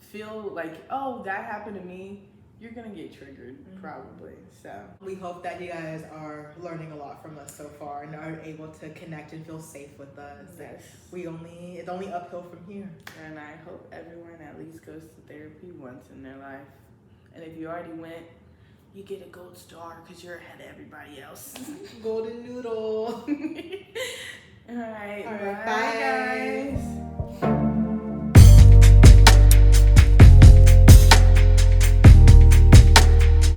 feel like, oh, that happened to me, you're gonna get triggered probably. So we hope that you guys are learning a lot from us so far and are able to connect and feel safe with us. yes. It's only uphill from here. And I hope everyone at least goes to therapy once in their life. And if you already went, you get a gold star because you're ahead of everybody else. Golden noodle. All right. All right, Bye, bye. guys.